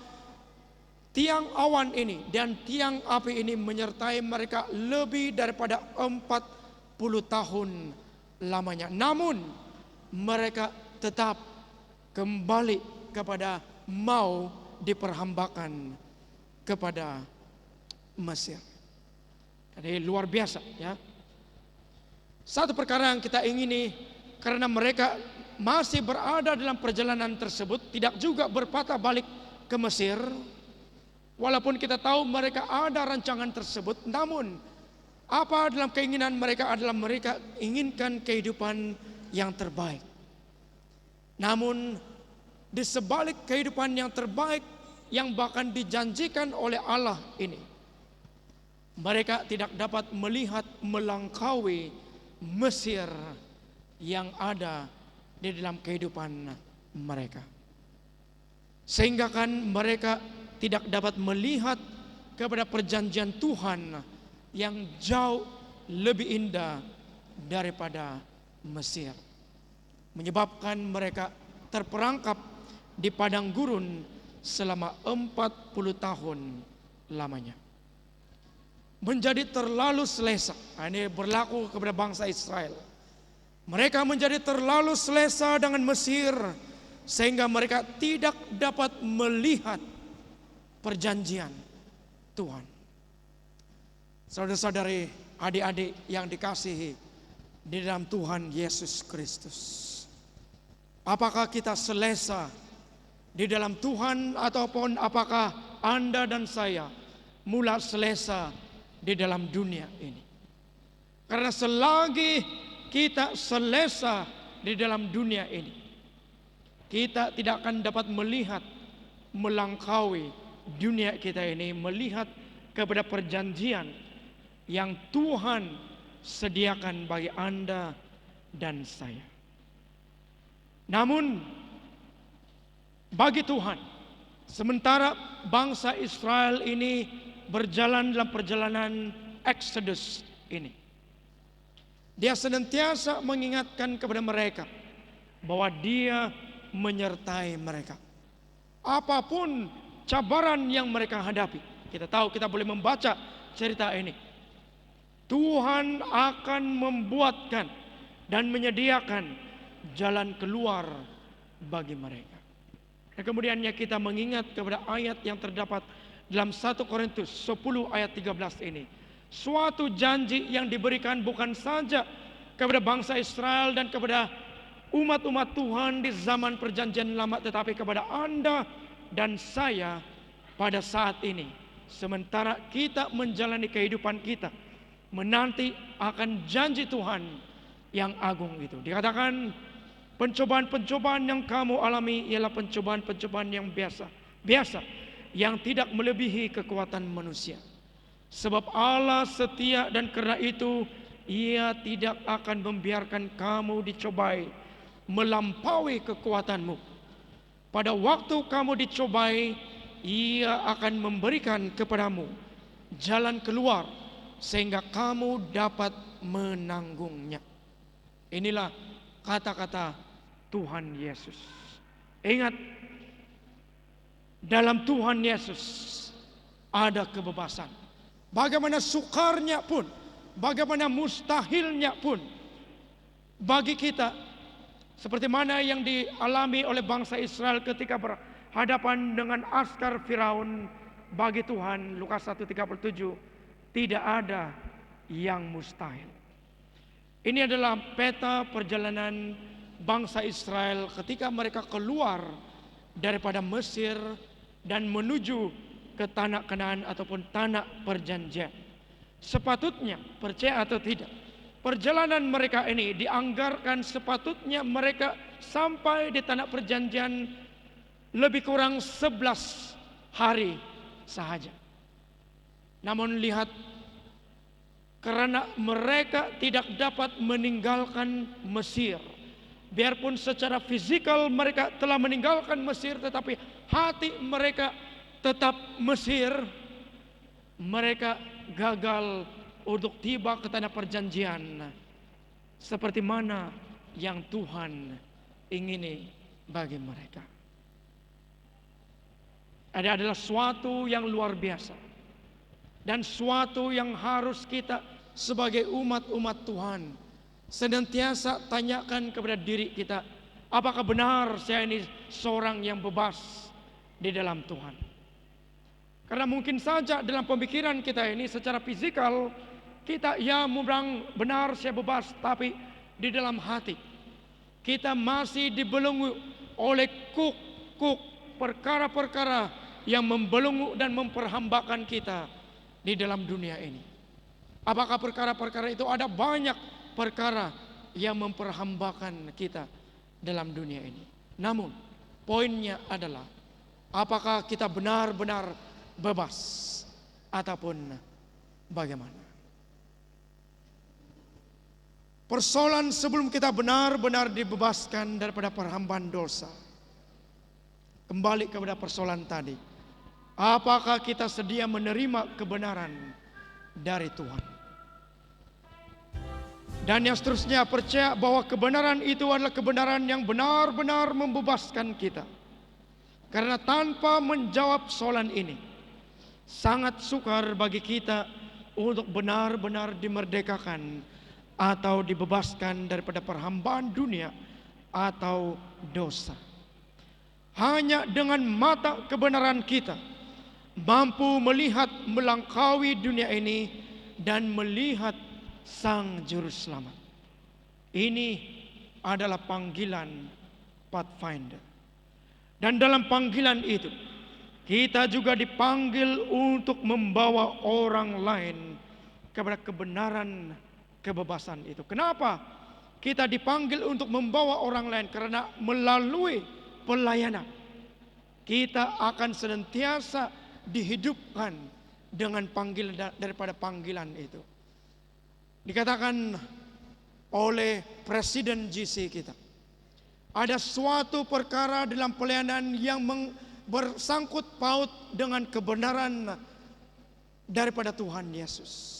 tiang awan ini dan tiang api ini menyertai mereka lebih daripada 40 tahun lamanya. Namun mereka tetap kembali kepada mau diperhambakan kepada Mesir. Jadi luar biasa ya. Satu perkara yang kita ingini, karena mereka masih berada dalam perjalanan tersebut, tidak juga berpatah balik ke Mesir. Walaupun kita tahu mereka ada rancangan tersebut, namun apa dalam keinginan mereka adalah mereka inginkan kehidupan yang terbaik. Namun di sebalik kehidupan yang terbaik yang bahkan dijanjikan oleh Allah ini, mereka tidak dapat melihat melangkaui Mesir yang ada di dalam kehidupan mereka. Sehingga kan mereka tidak dapat melihat kepada perjanjian Tuhan yang jauh lebih indah daripada Mesir, menyebabkan mereka terperangkap di padang gurun selama 40 tahun lamanya. Menjadi terlalu selesa. Ini berlaku kepada bangsa Israel. Mereka menjadi terlalu selesa dengan Mesir sehingga mereka tidak dapat melihat perjanjian Tuhan. Saudara-saudari, adik-adik yang dikasihi di dalam Tuhan Yesus Kristus, apakah kita selesa di dalam Tuhan, ataupun apakah Anda dan saya mulai selesa di dalam dunia ini? Karena selagi kita selesa di dalam dunia ini, kita tidak akan dapat melihat melangkaui dunia kita ini, melihat kepada perjanjian yang Tuhan sediakan bagi Anda dan saya. Namun bagi Tuhan, sementara bangsa Israel ini berjalan dalam perjalanan Exodus ini, Dia senantiasa mengingatkan kepada mereka bahwa Dia menyertai mereka. Apapun cabaran yang mereka hadapi, kita tahu, kita boleh membaca cerita ini. Tuhan akan membuatkan dan menyediakan jalan keluar bagi mereka. Dan kemudiannya kita mengingat kepada ayat yang terdapat dalam 1 Korintus 10 ayat 13 ini. Suatu janji yang diberikan bukan saja kepada bangsa Israel dan kepada umat-umat Tuhan di zaman perjanjian lama, tetapi kepada Anda dan saya pada saat ini. Sementara kita menjalani kehidupan kita, menanti akan janji Tuhan yang agung itu. Dikatakan pencobaan-pencobaan yang kamu alami ialah pencobaan-pencobaan yang biasa, yang tidak melebihi kekuatan manusia. Sebab Allah setia dan karena itu Ia tidak akan membiarkan kamu dicobai melampaui kekuatanmu. Pada waktu kamu dicobai, Ia akan memberikan kepadamu jalan keluar sehingga kamu dapat menanggungnya. Inilah kata-kata Tuhan Yesus. Ingat, dalam Tuhan Yesus ada kebebasan. Bagaimana sukarnya pun, bagaimana mustahilnya pun bagi kita, seperti mana yang dialami oleh bangsa Israel ketika berhadapan dengan askar Firaun, bagi Tuhan, Lukas 1:37, tidak ada yang mustahil. Ini adalah peta perjalanan bangsa Israel ketika mereka keluar daripada Mesir dan menuju ke tanah Kanaan ataupun tanah perjanjian. Sepatutnya, percaya atau tidak, perjalanan mereka ini dianggarkan sepatutnya mereka sampai di tanah perjanjian lebih kurang 11 hari saja. Namun lihat, karena mereka tidak dapat meninggalkan Mesir, biarpun secara fisikal mereka telah meninggalkan Mesir, tetapi hati mereka tetap Mesir. Mereka gagal untuk tiba ke tanah perjanjian seperti mana yang Tuhan ingini bagi mereka. Ada adalah suatu yang luar biasa dan suatu yang harus kita sebagai umat-umat Tuhan senantiasa tanyakan kepada diri kita, apakah benar saya ini seorang yang bebas di dalam Tuhan? Karena mungkin saja dalam pemikiran kita ini secara fisikal kita ya memang benar saya bebas, tapi di dalam hati kita masih dibelenggu oleh kuk-kuk perkara-perkara yang membelenggu dan memperhambakan kita di dalam dunia ini. Apakah perkara-perkara itu? Ada banyak perkara yang memperhambakan kita dalam dunia ini. Namun poinnya adalah, apakah kita benar-benar bebas ataupun bagaimana? Persoalan sebelum kita benar-benar dibebaskan daripada perhambaan dosa, kembali kepada persoalan tadi, apakah kita sedia menerima kebenaran dari Tuhan? Dan yang seterusnya, percaya bahwa kebenaran itu adalah kebenaran yang benar-benar membebaskan kita. Karena tanpa menjawab soalan ini, sangat sukar bagi kita untuk benar-benar dimerdekakan atau dibebaskan daripada perhambaan dunia atau dosa. Hanya dengan mata kebenaran kita mampu melihat melangkaui dunia ini dan melihat Sang Juru Selamat. Ini adalah panggilan Pathfinder. Dan dalam panggilan itu kita juga dipanggil untuk membawa orang lain kepada kebenaran kebebasan itu. Kenapa kita dipanggil untuk membawa orang lain? Karena melalui pelayanan kita akan senantiasa dihidupkan dengan panggilan daripada panggilan itu. Dikatakan oleh Presiden GC kita, ada suatu perkara dalam pelayanan yang bersangkut paut dengan kebenaran daripada Tuhan Yesus.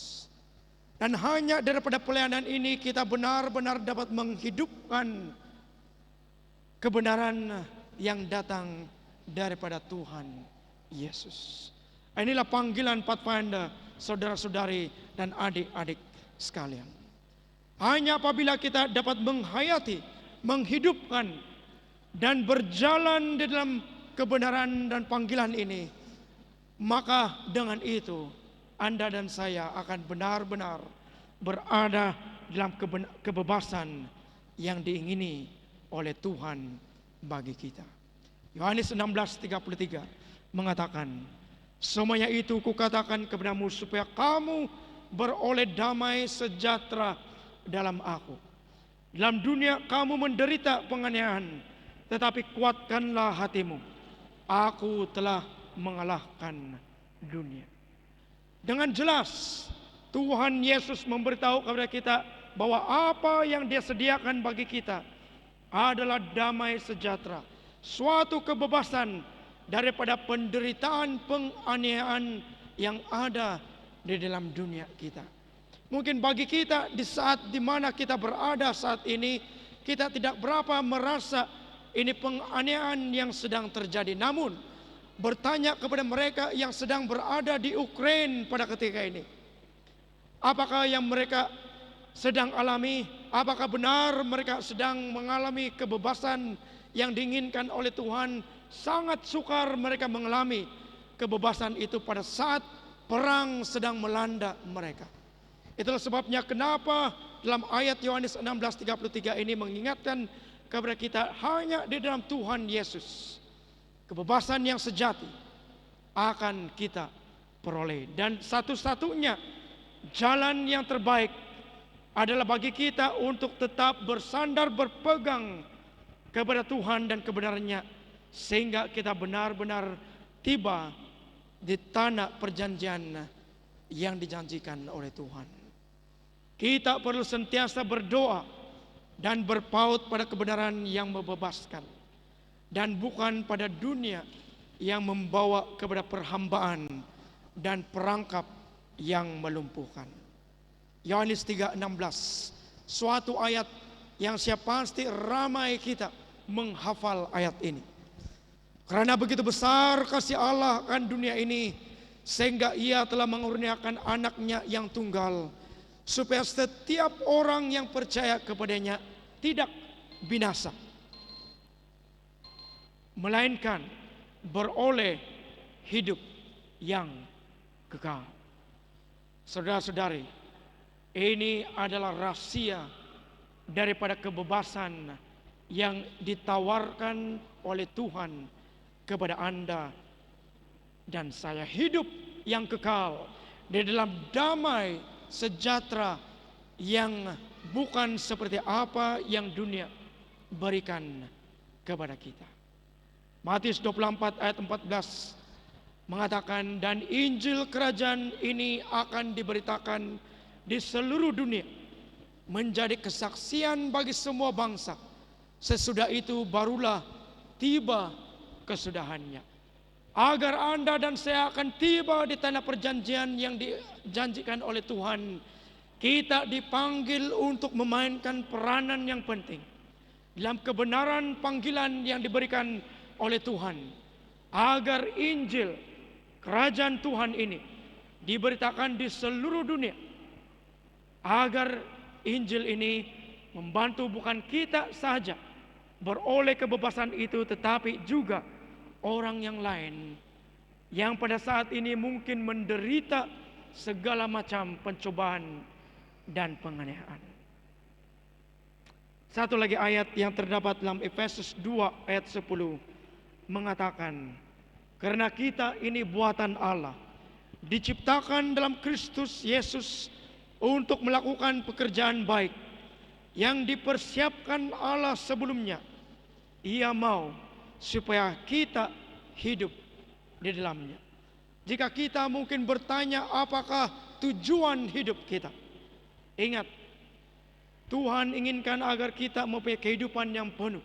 Dan hanya daripada pelayanan ini kita benar-benar dapat menghidupkan kebenaran yang datang daripada Tuhan Yesus. Inilah panggilan Pathfinder, saudara-saudari dan adik-adik sekalian. Hanya apabila kita dapat menghayati, menghidupkan dan berjalan di dalam kebenaran dan panggilan ini, maka dengan itu Anda dan saya akan benar-benar berada dalam kebebasan yang diingini oleh Tuhan bagi kita. Yohanes 16:33 mengatakan, semuanya itu kukatakan kepadamu supaya kamu beroleh damai sejahtera dalam aku. Dalam dunia kamu menderita penganiayaan, tetapi kuatkanlah hatimu. Aku telah mengalahkan dunia. Dengan jelas Tuhan Yesus memberitahu kepada kita bahwa apa yang Dia sediakan bagi kita adalah damai sejahtera, suatu kebebasan daripada penderitaan penganiayaan yang ada di dalam dunia kita. Mungkin bagi kita di saat di mana kita berada saat ini, kita tidak berapa merasa ini penganiayaan yang sedang terjadi. Namun bertanya kepada mereka yang sedang berada di Ukraina pada ketika ini, apakah yang mereka sedang alami? Apakah benar mereka sedang mengalami kebebasan yang diinginkan oleh Tuhan? Sangat sukar mereka mengalami kebebasan itu pada saat perang sedang melanda mereka. Itulah sebabnya kenapa dalam ayat Yohanes 16:33 ini mengingatkan kepada kita hanya di dalam Tuhan Yesus kebebasan yang sejati akan kita peroleh. Dan satu-satunya jalan yang terbaik adalah bagi kita untuk tetap bersandar berpegang kepada Tuhan dan kebenarannya, sehingga kita benar-benar tiba di tanah perjanjian yang dijanjikan oleh Tuhan. Kita perlu sentiasa berdoa dan berpaut pada kebenaran yang membebaskan, dan bukan pada dunia yang membawa kepada perhambaan dan perangkap yang melumpuhkan. Yohanes 3:16, suatu ayat yang siapa pasti ramai kita menghafal ayat ini. Karena begitu besar kasih Allah akan dunia ini, sehingga Ia telah mengurniakan anaknya yang tunggal, supaya setiap orang yang percaya kepadanya tidak binasa, melainkan beroleh hidup yang kekal. Saudara-saudari, ini adalah rahasia daripada kebebasan yang ditawarkan oleh Tuhan kepada Anda dan saya. Hidup yang kekal di dalam damai sejahtera yang bukan seperti apa yang dunia berikan kepada kita. Matius 24 ayat 14 mengatakan, dan Injil kerajaan ini akan diberitakan di seluruh dunia menjadi kesaksian bagi semua bangsa. Sesudah itu barulah tiba kesudahannya, agar Anda dan saya akan tiba di tanah perjanjian yang dijanjikan oleh Tuhan. Kita dipanggil untuk memainkan peranan yang penting dalam kebenaran panggilan yang diberikan oleh Tuhan, agar Injil kerajaan Tuhan ini diberitakan di seluruh dunia, agar Injil ini membantu bukan kita saja beroleh kebebasan itu, tetapi juga orang yang lain yang pada saat ini mungkin menderita segala macam pencobaan dan penganiayaan. Satu lagi ayat yang terdapat dalam Efesus 2 ayat 10 mengatakan, karena kita ini buatan Allah, diciptakan dalam Kristus Yesus untuk melakukan pekerjaan baik yang dipersiapkan Allah sebelumnya. Ia mau supaya kita hidup di dalamnya. Jika kita mungkin bertanya apakah tujuan hidup kita, ingat, Tuhan inginkan agar kita mempunyai kehidupan yang penuh,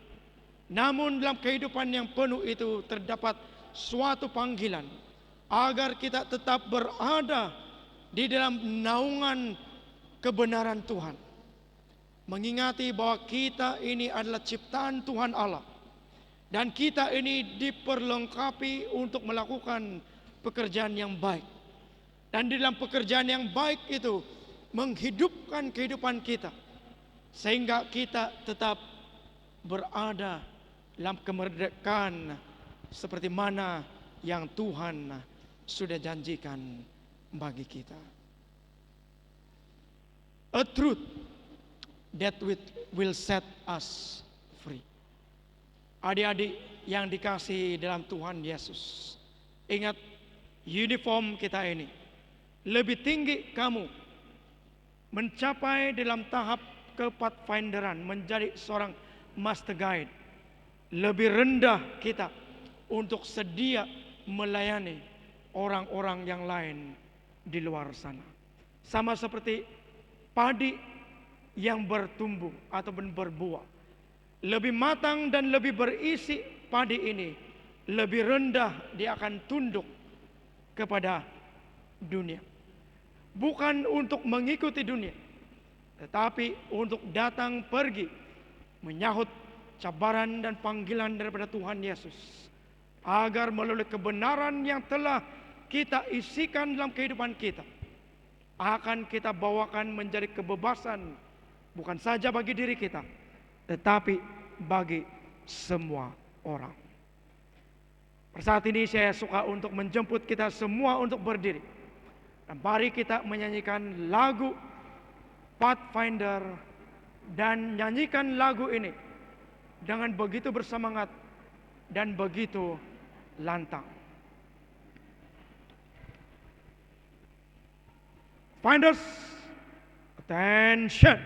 Namun dalam kehidupan yang penuh itu terdapat suatu panggilan agar kita tetap berada di dalam naungan kebenaran Tuhan. Mengingati bahwa kita ini adalah ciptaan Tuhan Allah. Dan kita ini diperlengkapi untuk melakukan pekerjaan yang baik. Dan di dalam pekerjaan yang baik itu menghidupkan kehidupan kita. Sehingga kita tetap berada dalam kemerdekaan seperti mana yang Tuhan sudah janjikan bagi kita. A truth that will set us free. Adik-adik yang dikasihi dalam Tuhan Yesus, ingat uniform kita ini. Lebih tinggi kamu mencapai dalam tahap kepathfinderan, menjadi seorang master guide. Lebih rendah kita untuk sedia melayani orang-orang yang lain di luar sana. Sama seperti padi yang bertumbuh ataupun berbuah. Lebih matang dan lebih berisi padi ini, lebih rendah dia akan tunduk kepada dunia. Bukan untuk mengikuti dunia, tetapi untuk datang pergi menyahut cabaran dan panggilan daripada Tuhan Yesus, agar melalui kebenaran yang telah kita isikan dalam kehidupan kita, akan kita bawakan menjadi kebebasan, bukan saja bagi diri kita, tetapi bagi semua orang. Saat ini saya suka untuk menjemput kita semua untuk berdiri. Dan mari kita menyanyikan lagu Pathfinder, dan nyanyikan lagu ini dengan begitu bersemangat dan begitu lantang. Finders, attention.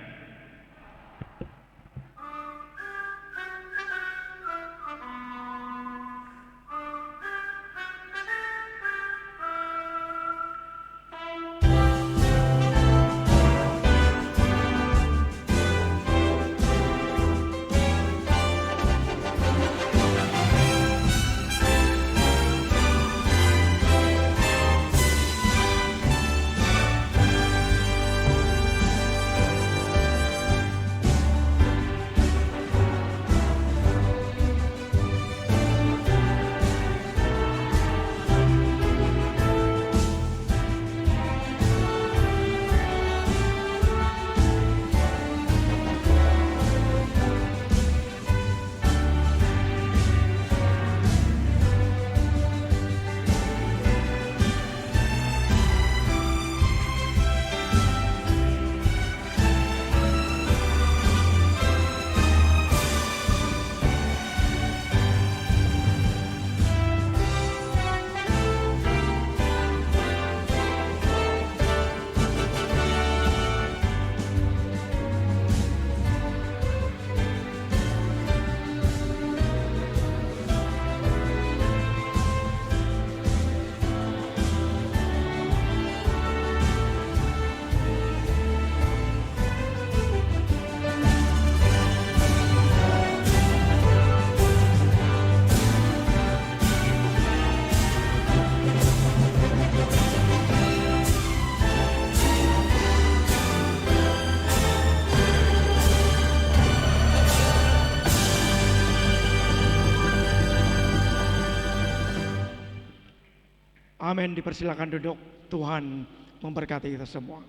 Amin, dipersilakan duduk. Tuhan memberkati kita semua.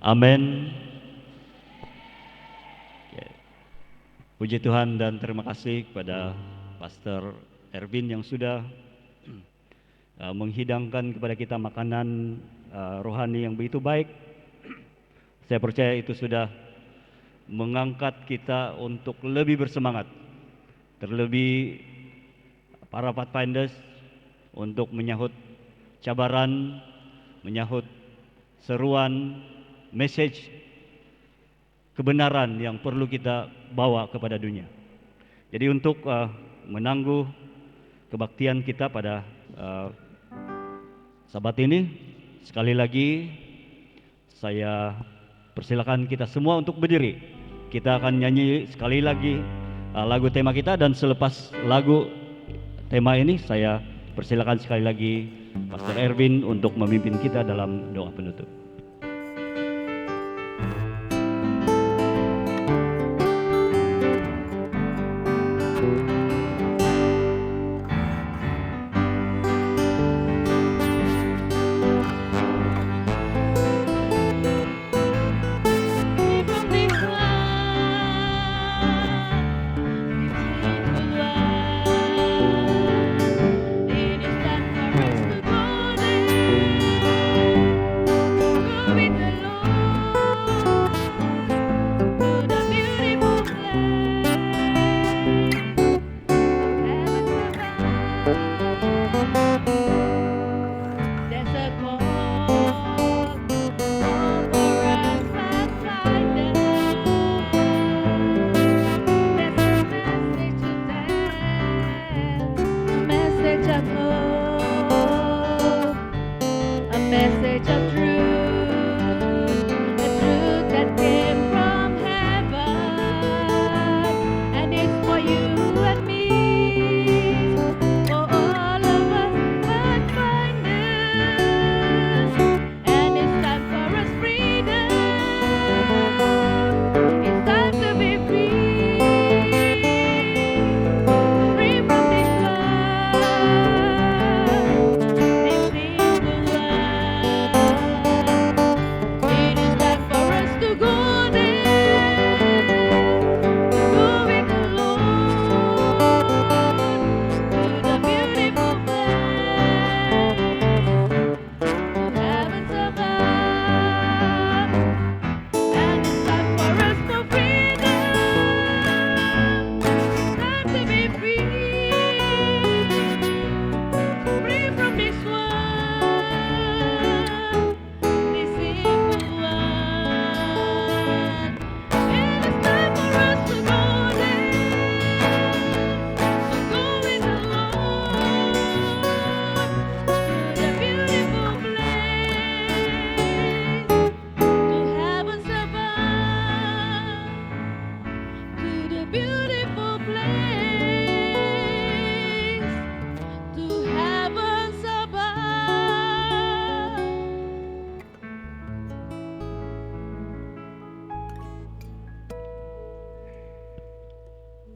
Amin. Puji Tuhan dan terima kasih kepada Pastor Erwin yang sudah menghidangkan kepada kita makanan rohani yang begitu baik. Saya percaya itu sudah mengangkat kita untuk lebih bersemangat, terlebih para Pathfinders untuk menyahut cabaran, menyahut seruan, message kebenaran yang perlu kita bawa kepada dunia. Jadi untuk menangguh kebaktian kita pada Sabat ini, sekali lagi saya persilakan kita semua untuk berdiri. Kita akan nyanyi sekali lagi lagu tema kita, dan selepas lagu tema ini saya persilakan sekali lagi Pastor Erwin untuk memimpin kita dalam doa penutup.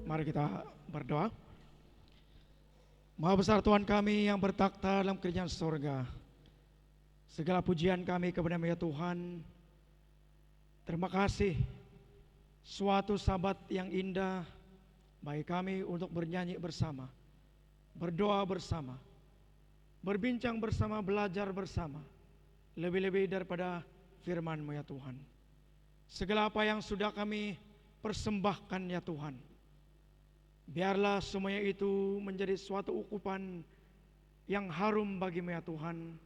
Mari kita berdoa. Maha besar Tuhan kami yang bertakhta dalam kerajaan surga, segala pujian kami kepada-Mu ya Tuhan. Terima kasih suatu Sabat yang indah bagi kami untuk bernyanyi bersama, berdoa bersama, berbincang bersama, belajar bersama, lebih-lebih daripada firman-Mu ya Tuhan. Segala apa yang sudah kami persembahkan ya Tuhan, biarlah semuanya itu menjadi suatu ukupan yang harum bagi-Mu ya Tuhan.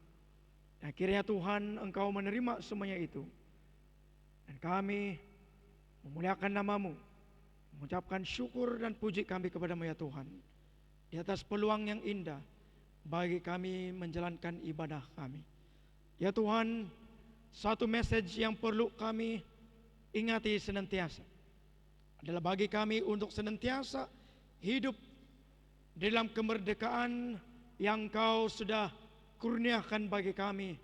Dan kiranya Tuhan Engkau menerima semuanya itu, dan kami memuliakan nama-Mu, mengucapkan syukur dan puji kami kepada-Mu ya Tuhan, di atas peluang yang indah bagi kami menjalankan ibadah kami. Ya Tuhan, satu message yang perlu kami ingati senantiasa adalah bagi kami untuk senantiasa hidup dalam kemerdekaan yang Kau sudah kurniakan bagi kami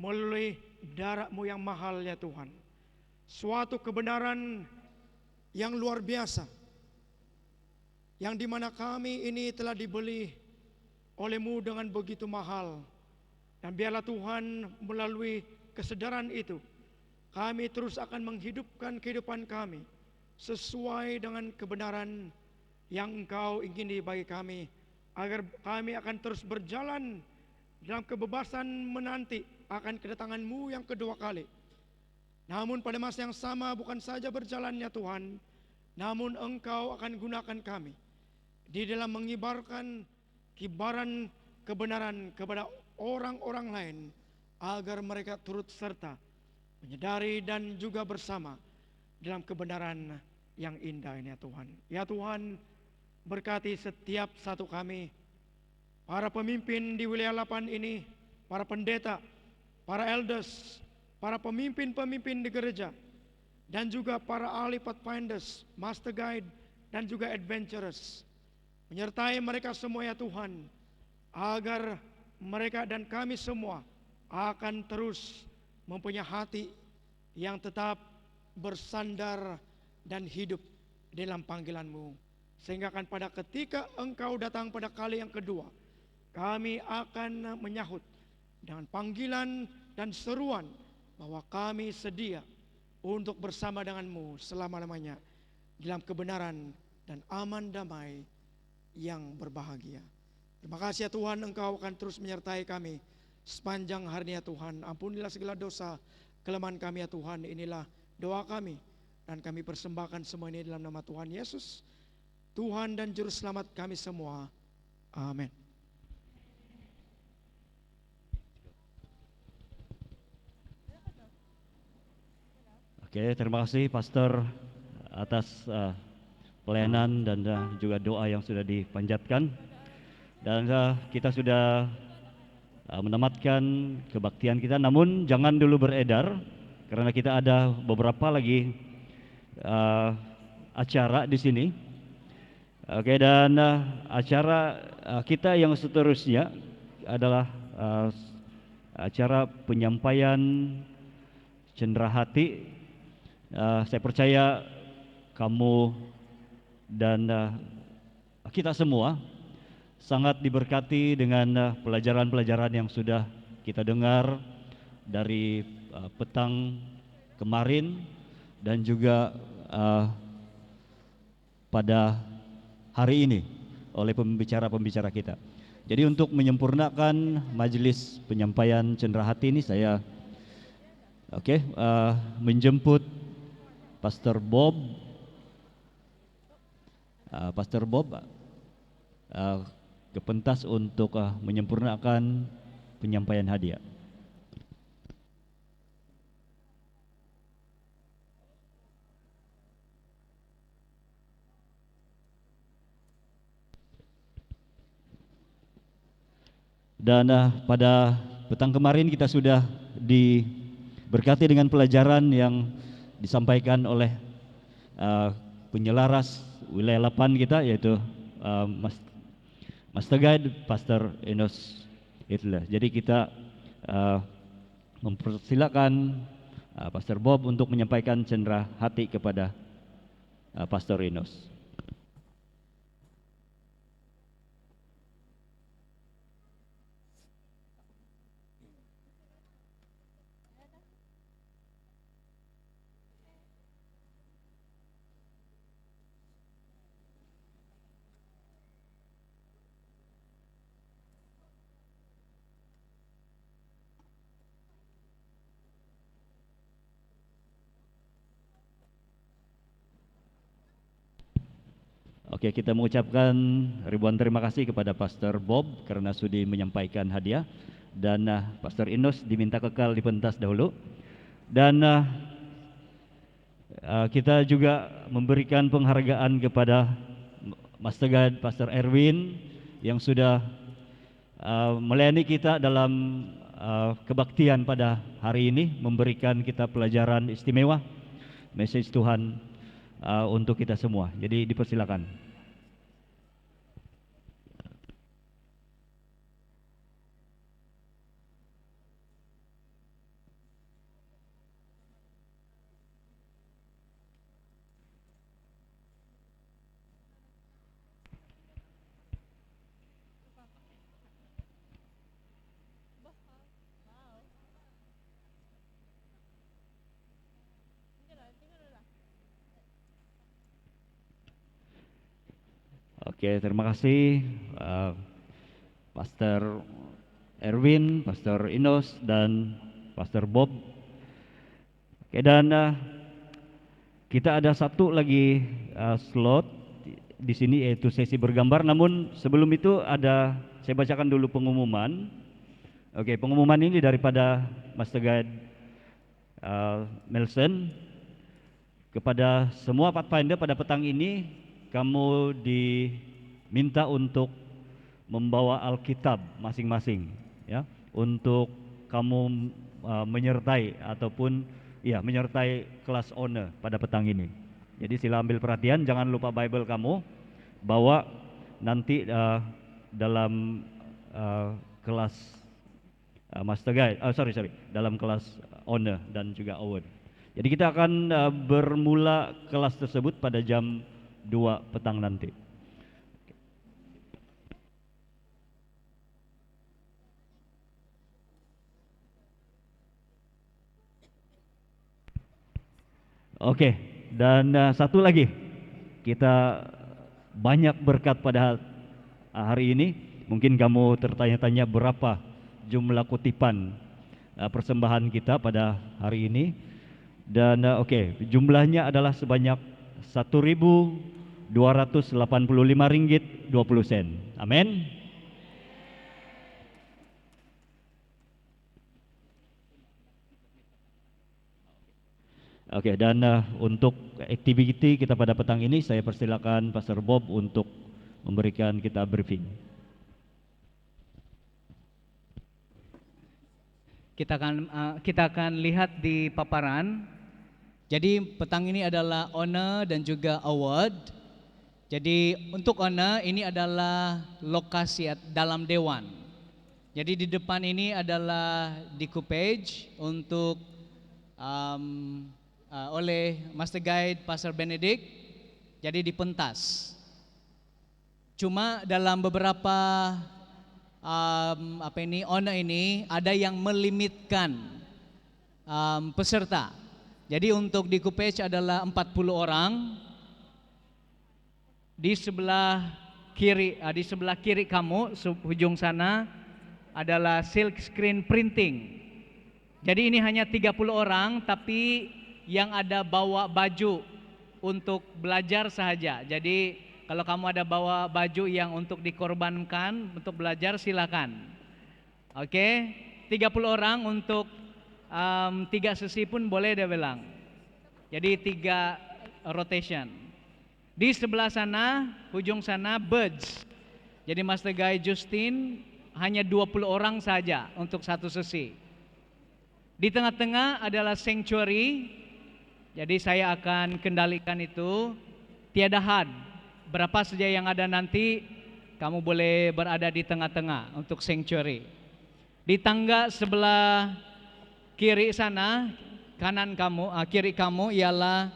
melalui darah-Mu yang mahal ya Tuhan. Suatu kebenaran yang luar biasa, yang dimana kami ini telah dibeli oleh-Mu dengan begitu mahal. Dan biarlah Tuhan melalui kesadaran itu, kami terus akan menghidupkan kehidupan kami sesuai dengan kebenaran yang Engkau ingini bagi kami, agar kami akan terus berjalan dalam kebebasan menanti akan kedatangan-Mu yang kedua kali. Namun pada masa yang sama bukan saja berjalan ya Tuhan, namun Engkau akan gunakan kami di dalam mengibarkan kibaran kebenaran kepada orang-orang lain, agar mereka turut serta menyadari dan juga bersama dalam kebenaran yang indah ini ya Tuhan. Ya Tuhan, berkati setiap satu kami, para pemimpin di wilayah Lapan ini, para pendeta, para elders, para pemimpin-pemimpin di gereja, dan juga para ahli pathfinders, master guide, dan juga adventurers. Menyertai mereka semua ya Tuhan, agar mereka dan kami semua akan terus mempunyai hati yang tetap bersandar dan hidup dalam panggilan-Mu. Sehingga kan pada ketika Engkau datang pada kali yang kedua, kami akan menyahut dengan panggilan dan seruan bahwa kami sedia untuk bersama dengan-Mu selama-lamanya dalam kebenaran dan aman damai yang berbahagia. Terima kasih ya Tuhan, Engkau akan terus menyertai kami sepanjang hari ini ya Tuhan. Ampunilah segala dosa kelemahan kami ya Tuhan. Inilah doa kami dan kami persembahkan semua ini dalam nama Tuhan Yesus, Tuhan dan Juru Selamat kami semua. Amin. Oke, terima kasih Pastor atas pelayanan dan juga doa yang sudah dipanjatkan. Dan kita sudah menamatkan kebaktian kita, namun jangan dulu beredar karena kita ada beberapa lagi acara di sini. Oke, dan acara kita yang seterusnya adalah acara penyampaian cenderar hati. Saya percaya kamu dan kita semua sangat diberkati dengan pelajaran-pelajaran yang sudah kita dengar dari petang kemarin dan juga pada hari ini oleh pembicara-pembicara kita. Jadi untuk menyempurnakan majelis penyampaian cenderar hati ini, saya menjemput Pastor Bob ke pentas untuk menyempurnakan penyampaian hadiah. Dan pada petang kemarin kita sudah diberkati dengan pelajaran yang disampaikan oleh penyelaras wilayah Lapan kita, yaitu Master Guide Pastor Enos Hitler. Jadi kita mempersilakan Pastor Bob untuk menyampaikan cenderar hati kepada Pastor Enos. Oke, kita mengucapkan ribuan terima kasih kepada Pastor Bob karena sudi menyampaikan hadiah, dan Pastor Enos diminta kekal di pentas dahulu. Dan kita juga memberikan penghargaan kepada Master Guide Pastor Erwin yang sudah melayani kita dalam kebaktian pada hari ini, memberikan kita pelajaran istimewa, message Tuhan untuk kita semua. Jadi dipersilakan. Oke, terima kasih Pastor Erwin, Pastor Enos, dan Pastor Bob. Oke, dan kita ada satu lagi slot di sini yaitu sesi bergambar. Namun sebelum itu saya bacakan dulu pengumuman. Oke, pengumuman ini daripada Master Guide Melson kepada semua Pathfinder. Pada petang ini kamu diminta untuk membawa Alkitab masing-masing, ya, untuk kamu menyertai ataupun menyertai kelas honor pada petang ini. Jadi sila ambil perhatian, jangan lupa Bible kamu bawa nanti dalam kelas Master Guide, dalam kelas honor dan juga award. Jadi kita akan bermula kelas tersebut pada jam 2 petang nanti. Oke, dan satu lagi, kita banyak berkat pada hari ini. Mungkin kamu tertanya-tanya berapa jumlah kutipan persembahan kita pada hari ini. Dan jumlahnya adalah sebanyak Rp1.285.20. Amin. Oke, dan untuk aktiviti kita pada petang ini, saya persilakan Pastor Bob untuk memberikan kita briefing. Kita akan lihat di paparan. Jadi petang ini adalah honor dan juga award. Jadi untuk honor ini adalah lokasi dalam dewan. Jadi di depan ini adalah di Coupage untuk oleh Master Guide Pastor Benedict, jadi di pentas. Cuma dalam beberapa honor ini ada yang melimitkan peserta. Jadi untuk di Coupage adalah 40 orang. Di sebelah kiri kamu, ujung sana adalah silk screen printing. Jadi ini hanya 30 orang, tapi yang ada bawa baju untuk belajar saja. Jadi kalau kamu ada bawa baju yang untuk dikorbankan untuk belajar, silakan. Oke, 30 orang untuk 3 sesi pun boleh dia bilang. Jadi 3 rotation. Di sebelah sana, ujung sana birds. Jadi Master Guy Justin hanya 20 orang saja untuk 1 sesi. Di tengah-tengah adalah sanctuary. Jadi saya akan kendalikan itu, tiada had. Berapa saja yang ada nanti, kamu boleh berada di tengah-tengah untuk sanctuary. Di tangga sebelah kiri sana, kiri kamu ialah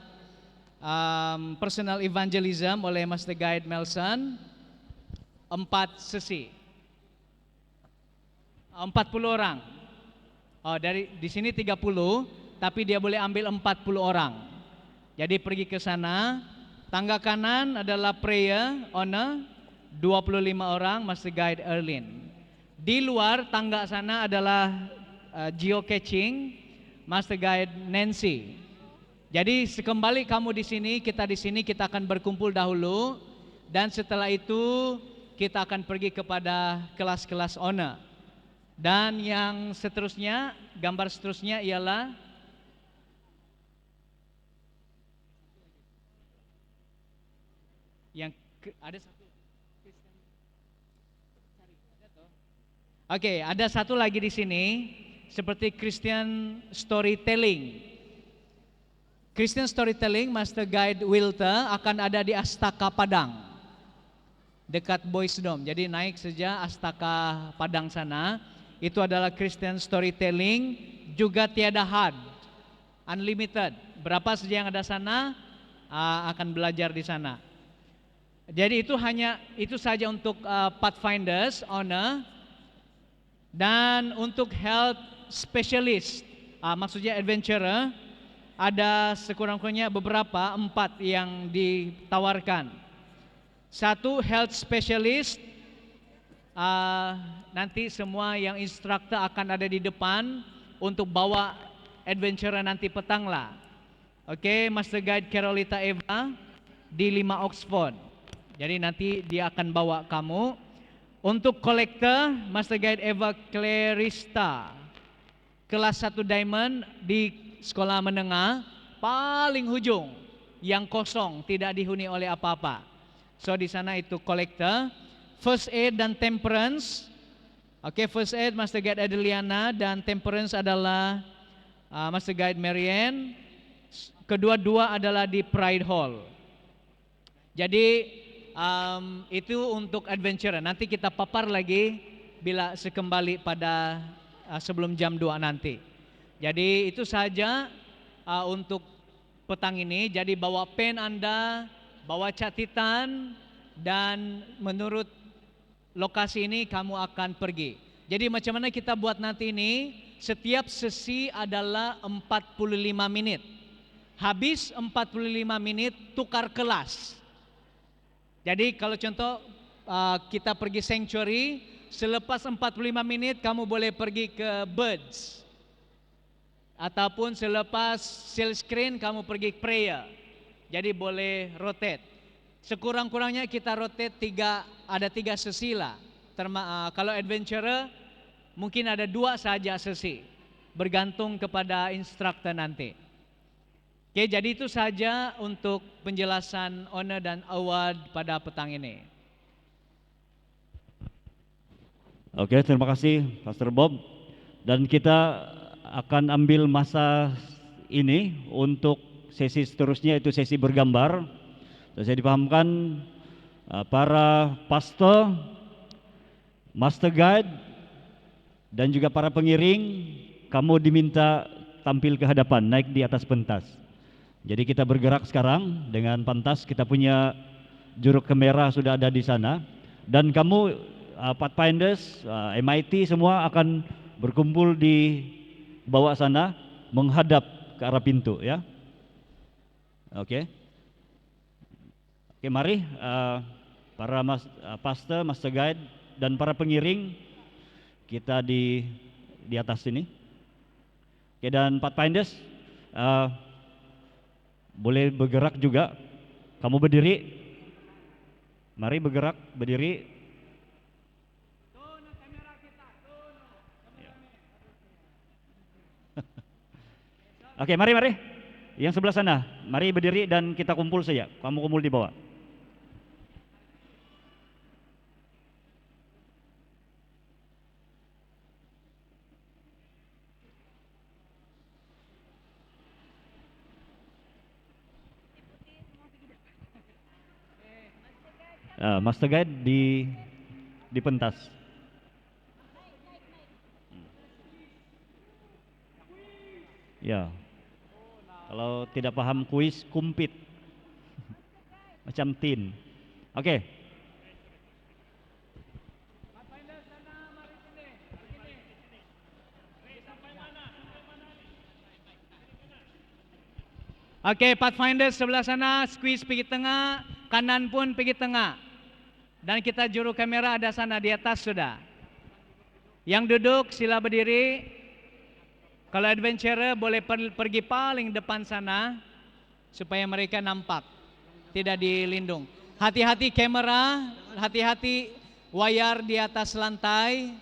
personal evangelism oleh Master Guide Melson, 4 sesi, 40 orang. Di sini 30. Tapi dia boleh ambil 40 orang. Jadi pergi ke sana. Tangga kanan adalah prayer, honor, 25 orang, Master Guide Erlin. Di luar tangga sana adalah geocaching, Master Guide Nancy. Jadi sekembali kamu di sini, kita akan berkumpul dahulu. Dan setelah itu kita akan pergi kepada kelas-kelas honor. Dan yang seterusnya, gambar seterusnya ialah ada satu. Oke, ada satu lagi di sini seperti Christian storytelling. Christian storytelling, Master Guide Wilter akan ada di Astaka Padang, dekat Boys Dome. Jadi naik saja Astaka Padang sana. Itu adalah Christian storytelling, juga tiada had, unlimited. Berapa saja yang ada sana akan belajar di sana. Jadi itu saja untuk Pathfinders honor. Dan untuk health specialist, maksudnya adventurer, ada sekurang-kurangnya beberapa 4 yang ditawarkan. 1 health specialist, nanti semua yang instructor akan ada di depan untuk bawa adventurer nanti petang lah. Oke, Master Guide Carolita Eva di 5 Oxford. Jadi nanti dia akan bawa kamu. Untuk kolektor, Master Guide Eva Clarista, kelas 1 Diamond di sekolah menengah, paling hujung, yang kosong, tidak dihuni oleh apa-apa. So di sana itu kolektor. First Aid dan Temperance. Oke, First Aid Master Guide Adeliana dan Temperance adalah Master Guide Marianne. Kedua-dua adalah di Pride Hall. Jadi itu untuk adventure. Nanti kita papar lagi bila sekembali pada sebelum jam 2 nanti. Jadi itu saja untuk petang ini. Jadi bawa pen Anda, bawa catatan, dan menurut lokasi ini kamu akan pergi. Jadi macam mana kita buat nanti ini? Setiap sesi adalah 45 menit. Habis 45 menit tukar kelas. Jadi kalau contoh kita pergi sanctuary, selepas 45 menit kamu boleh pergi ke birds. Ataupun selepas seal screen kamu pergi prayer. Jadi boleh rotate. Sekurang-kurangnya kita rotate ada 3 sesi lah. Kalau adventurer mungkin ada 2 saja sesi. Bergantung kepada instruktur nanti. Oke, jadi itu saja untuk penjelasan honor dan award pada petang ini. Oke, terima kasih Pastor Bob. Dan kita akan ambil masa ini untuk sesi seterusnya, itu sesi bergambar. Dan saya dipahamkan para pastor, master guide, dan juga para pengiring, kamu diminta tampil ke hadapan, naik di atas pentas. Jadi kita bergerak sekarang dengan pentas, kita punya juru kamera sudah ada di sana. Dan kamu Pathfinders, MIT semua akan berkumpul di bawah sana menghadap ke arah pintu ya. Oke. Oke, mari para pastor, master guide, dan para pengiring kita di atas sini. Oke, dan Pathfinders boleh bergerak juga. Kamu berdiri. Mari bergerak, berdiri. Oke, mari. Yang sebelah sana, mari berdiri dan kita kumpul saja. Kamu kumpul di bawah. Master Guide di pentas. Ya. Kalau tidak paham kuis, kumpit. Macam tin. Oke. Oke, Pathfinder sebelah sana, squeeze pergi tengah, kanan pun pergi tengah. Dan kita juru kamera ada sana di atas sudah. Yang duduk sila berdiri. Kalau adventurer boleh pergi paling depan sana supaya mereka nampak, tidak dilindung. Hati-hati kamera, hati-hati wayar di atas lantai.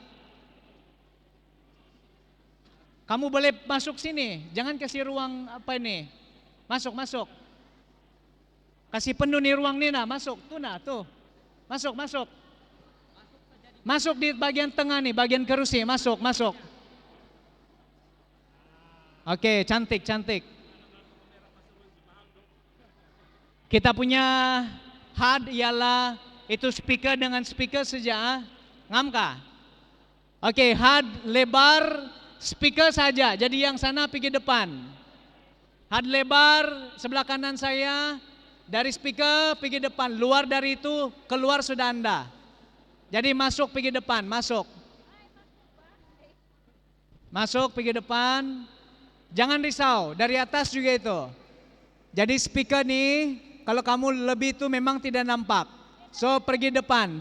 Kamu boleh masuk sini, jangan kasih ruang apa ini. Masuk. Kasih penuh nih ruang nih, nah masuk, tuh nah tuh. Masuk. Masuk di bagian tengah nih, bagian kerusi, masuk. Oke, cantik. Kita punya HUD ialah itu speaker dengan speaker saja, ngamka. Oke, HUD lebar, speaker saja. Jadi yang sana pergi depan. HUD lebar sebelah kanan saya, dari speaker pergi depan. Luar dari itu keluar sudah Anda. Jadi masuk pergi depan, masuk pergi depan. Jangan risau, dari atas juga itu. Jadi speaker nih, kalau kamu lebih itu memang tidak nampak. So pergi depan,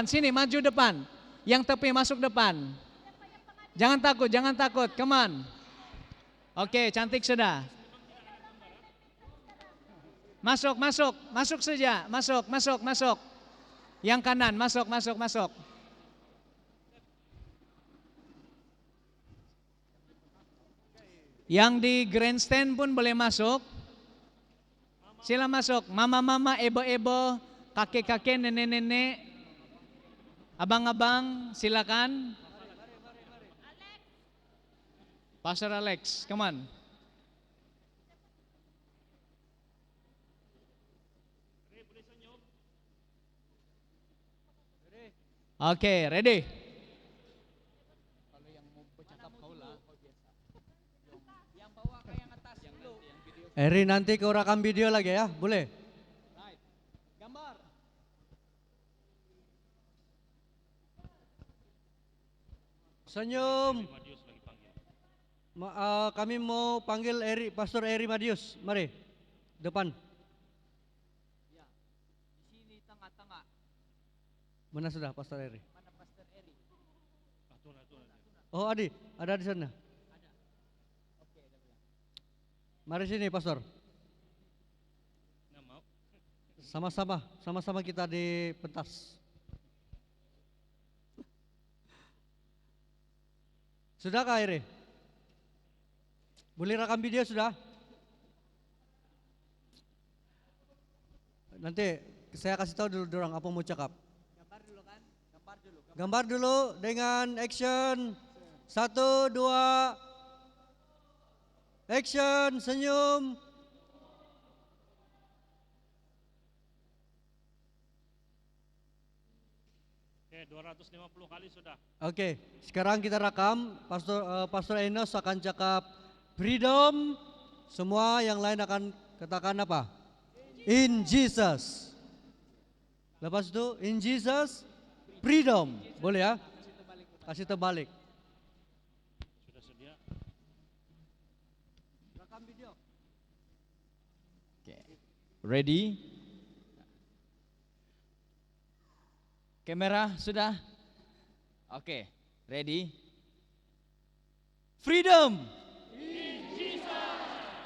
sini maju depan. Yang tepi masuk depan. Jangan takut, come on. Oke, cantik sudah. Masuk saja, masuk. Yang kanan, masuk, masuk, masuk. Yang di grandstand pun boleh masuk. Sila masuk, mama-mama, ebo-ebo, kakek-kakek, nenek-nenek, abang-abang, silakan. Pastor Alex, come on. Oke, ready? Eri nanti kau rekam video lagi ya, boleh? Gambar. Senyum. Kami mau panggil Pastor Eri Madius, mari depan. Ya, di sini tengah-tengah. Mana sudah Pastor Eri? Mana Pastor Eri? Oh Adi, ada di sana. Ada. Oke, udah bilang. Mari sini Pastor. Sama-sama kita di pentas. Sudahkah Eri? Boleh rekam video sudah? Nanti saya kasih tahu dulu dorang apa mau cakap. Gambar dulu kan? Gambar dulu. Gambar dulu dengan action. 1, 2. Action, senyum. Oke, 250 kali sudah. Oke, sekarang kita rekam. Pastor Enos akan cakap freedom. Semua yang lain akan katakan apa? In Jesus. Lepas itu in Jesus freedom. Boleh ya? Kasih terbalik. Sudah sedia. Rekam video. Oke. Ready? Kamera sudah? Oke, ready? Freedom.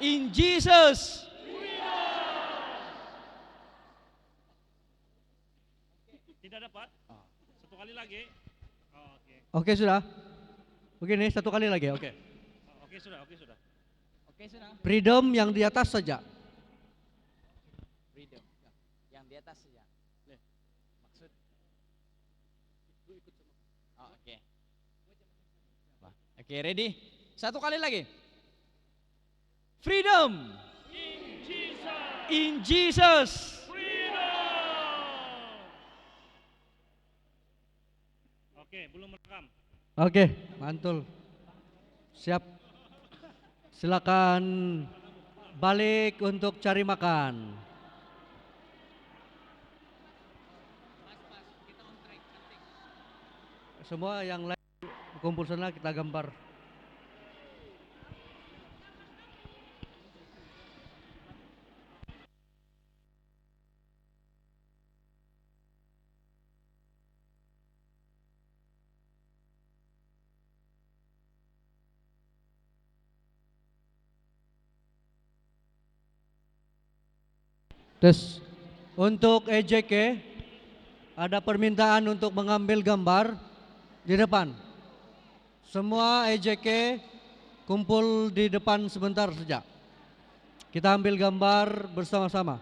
In Jesus. Tidak dapat? Satu kali lagi. Oh, oke. Oke sudah. Begini satu kali lagi. Oke. Oke sudah, oke sudah. Oke, sudah. Freedom yang di atas saja. Freedom. Yang di atas saja. Maksud. Oh, oke. Oke, ready? Satu kali lagi. Freedom. In Jesus. Oke, belum merekam. Oke, mantul. Siap. Silakan balik untuk cari makan. Semua yang lain kumpul sana kita gambar. Tes. Untuk EJK ada permintaan untuk mengambil gambar di depan. Semua EJK kumpul di depan sebentar saja. Kita ambil gambar bersama-sama.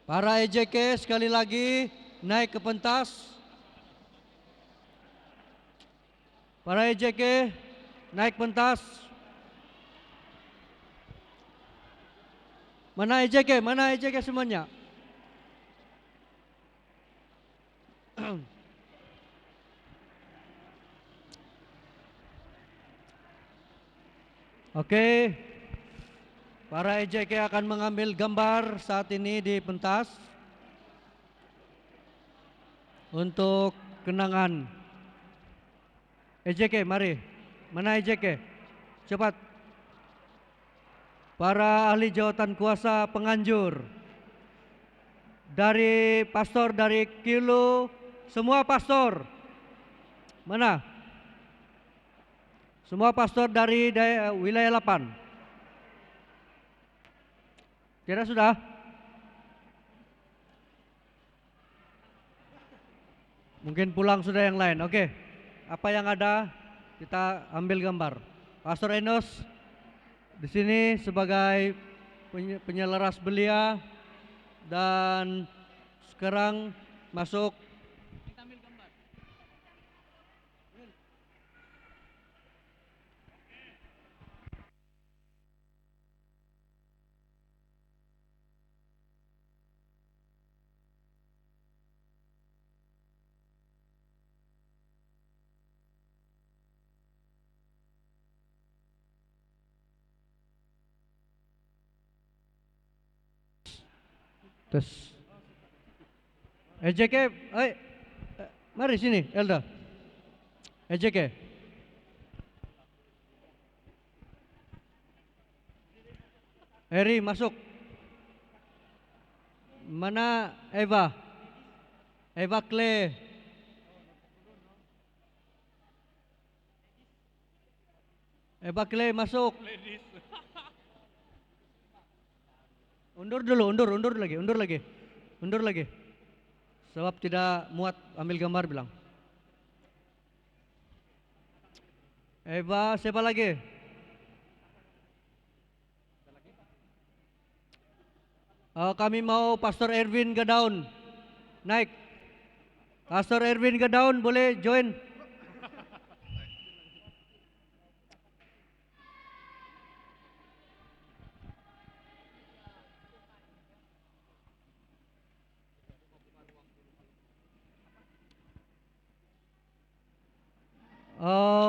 Para EJK sekali lagi naik ke pentas. Para EJK naik pentas. Mana EJK? Mana EJK semuanya? Oke. Para EJK akan mengambil gambar saat ini di pentas untuk kenangan. EJK, mari. Mana EJK? Cepat. Para ahli jawatan kuasa penganjur, dari pastor dari Kilo, semua pastor, mana? Semua pastor dari wilayah 8. Tidak sudah? Mungkin pulang sudah yang lain. Oke. Apa yang ada kita ambil gambar. Pastor Enos di sini sebagai penyelaras belia dan sekarang masuk. Tes. EJK, mari sini, Elda. EJK. Eri masuk. Mana Eva? Eva Clay. Eva Clay masuk. Undur dulu, undur lagi. Sebab tidak muat ambil gambar bilang. Eva, siapa lagi? Kami mau Pastor Erwin Gedaun naik. Pastor Erwin Gedaun boleh join.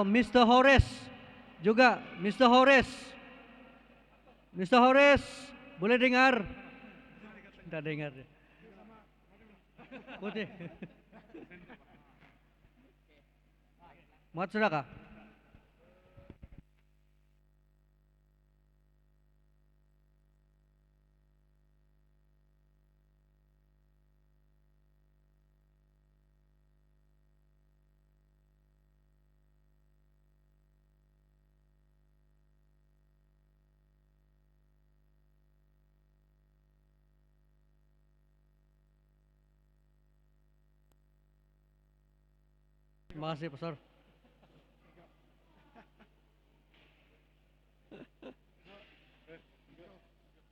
Mr. Horace juga, Mr. Horace, boleh dengar? Tidak dengar. Putih. Muat sudah kah? Terima kasih, Pastor.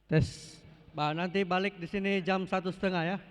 Tes. Nanti balik di sini jam 1:30 ya.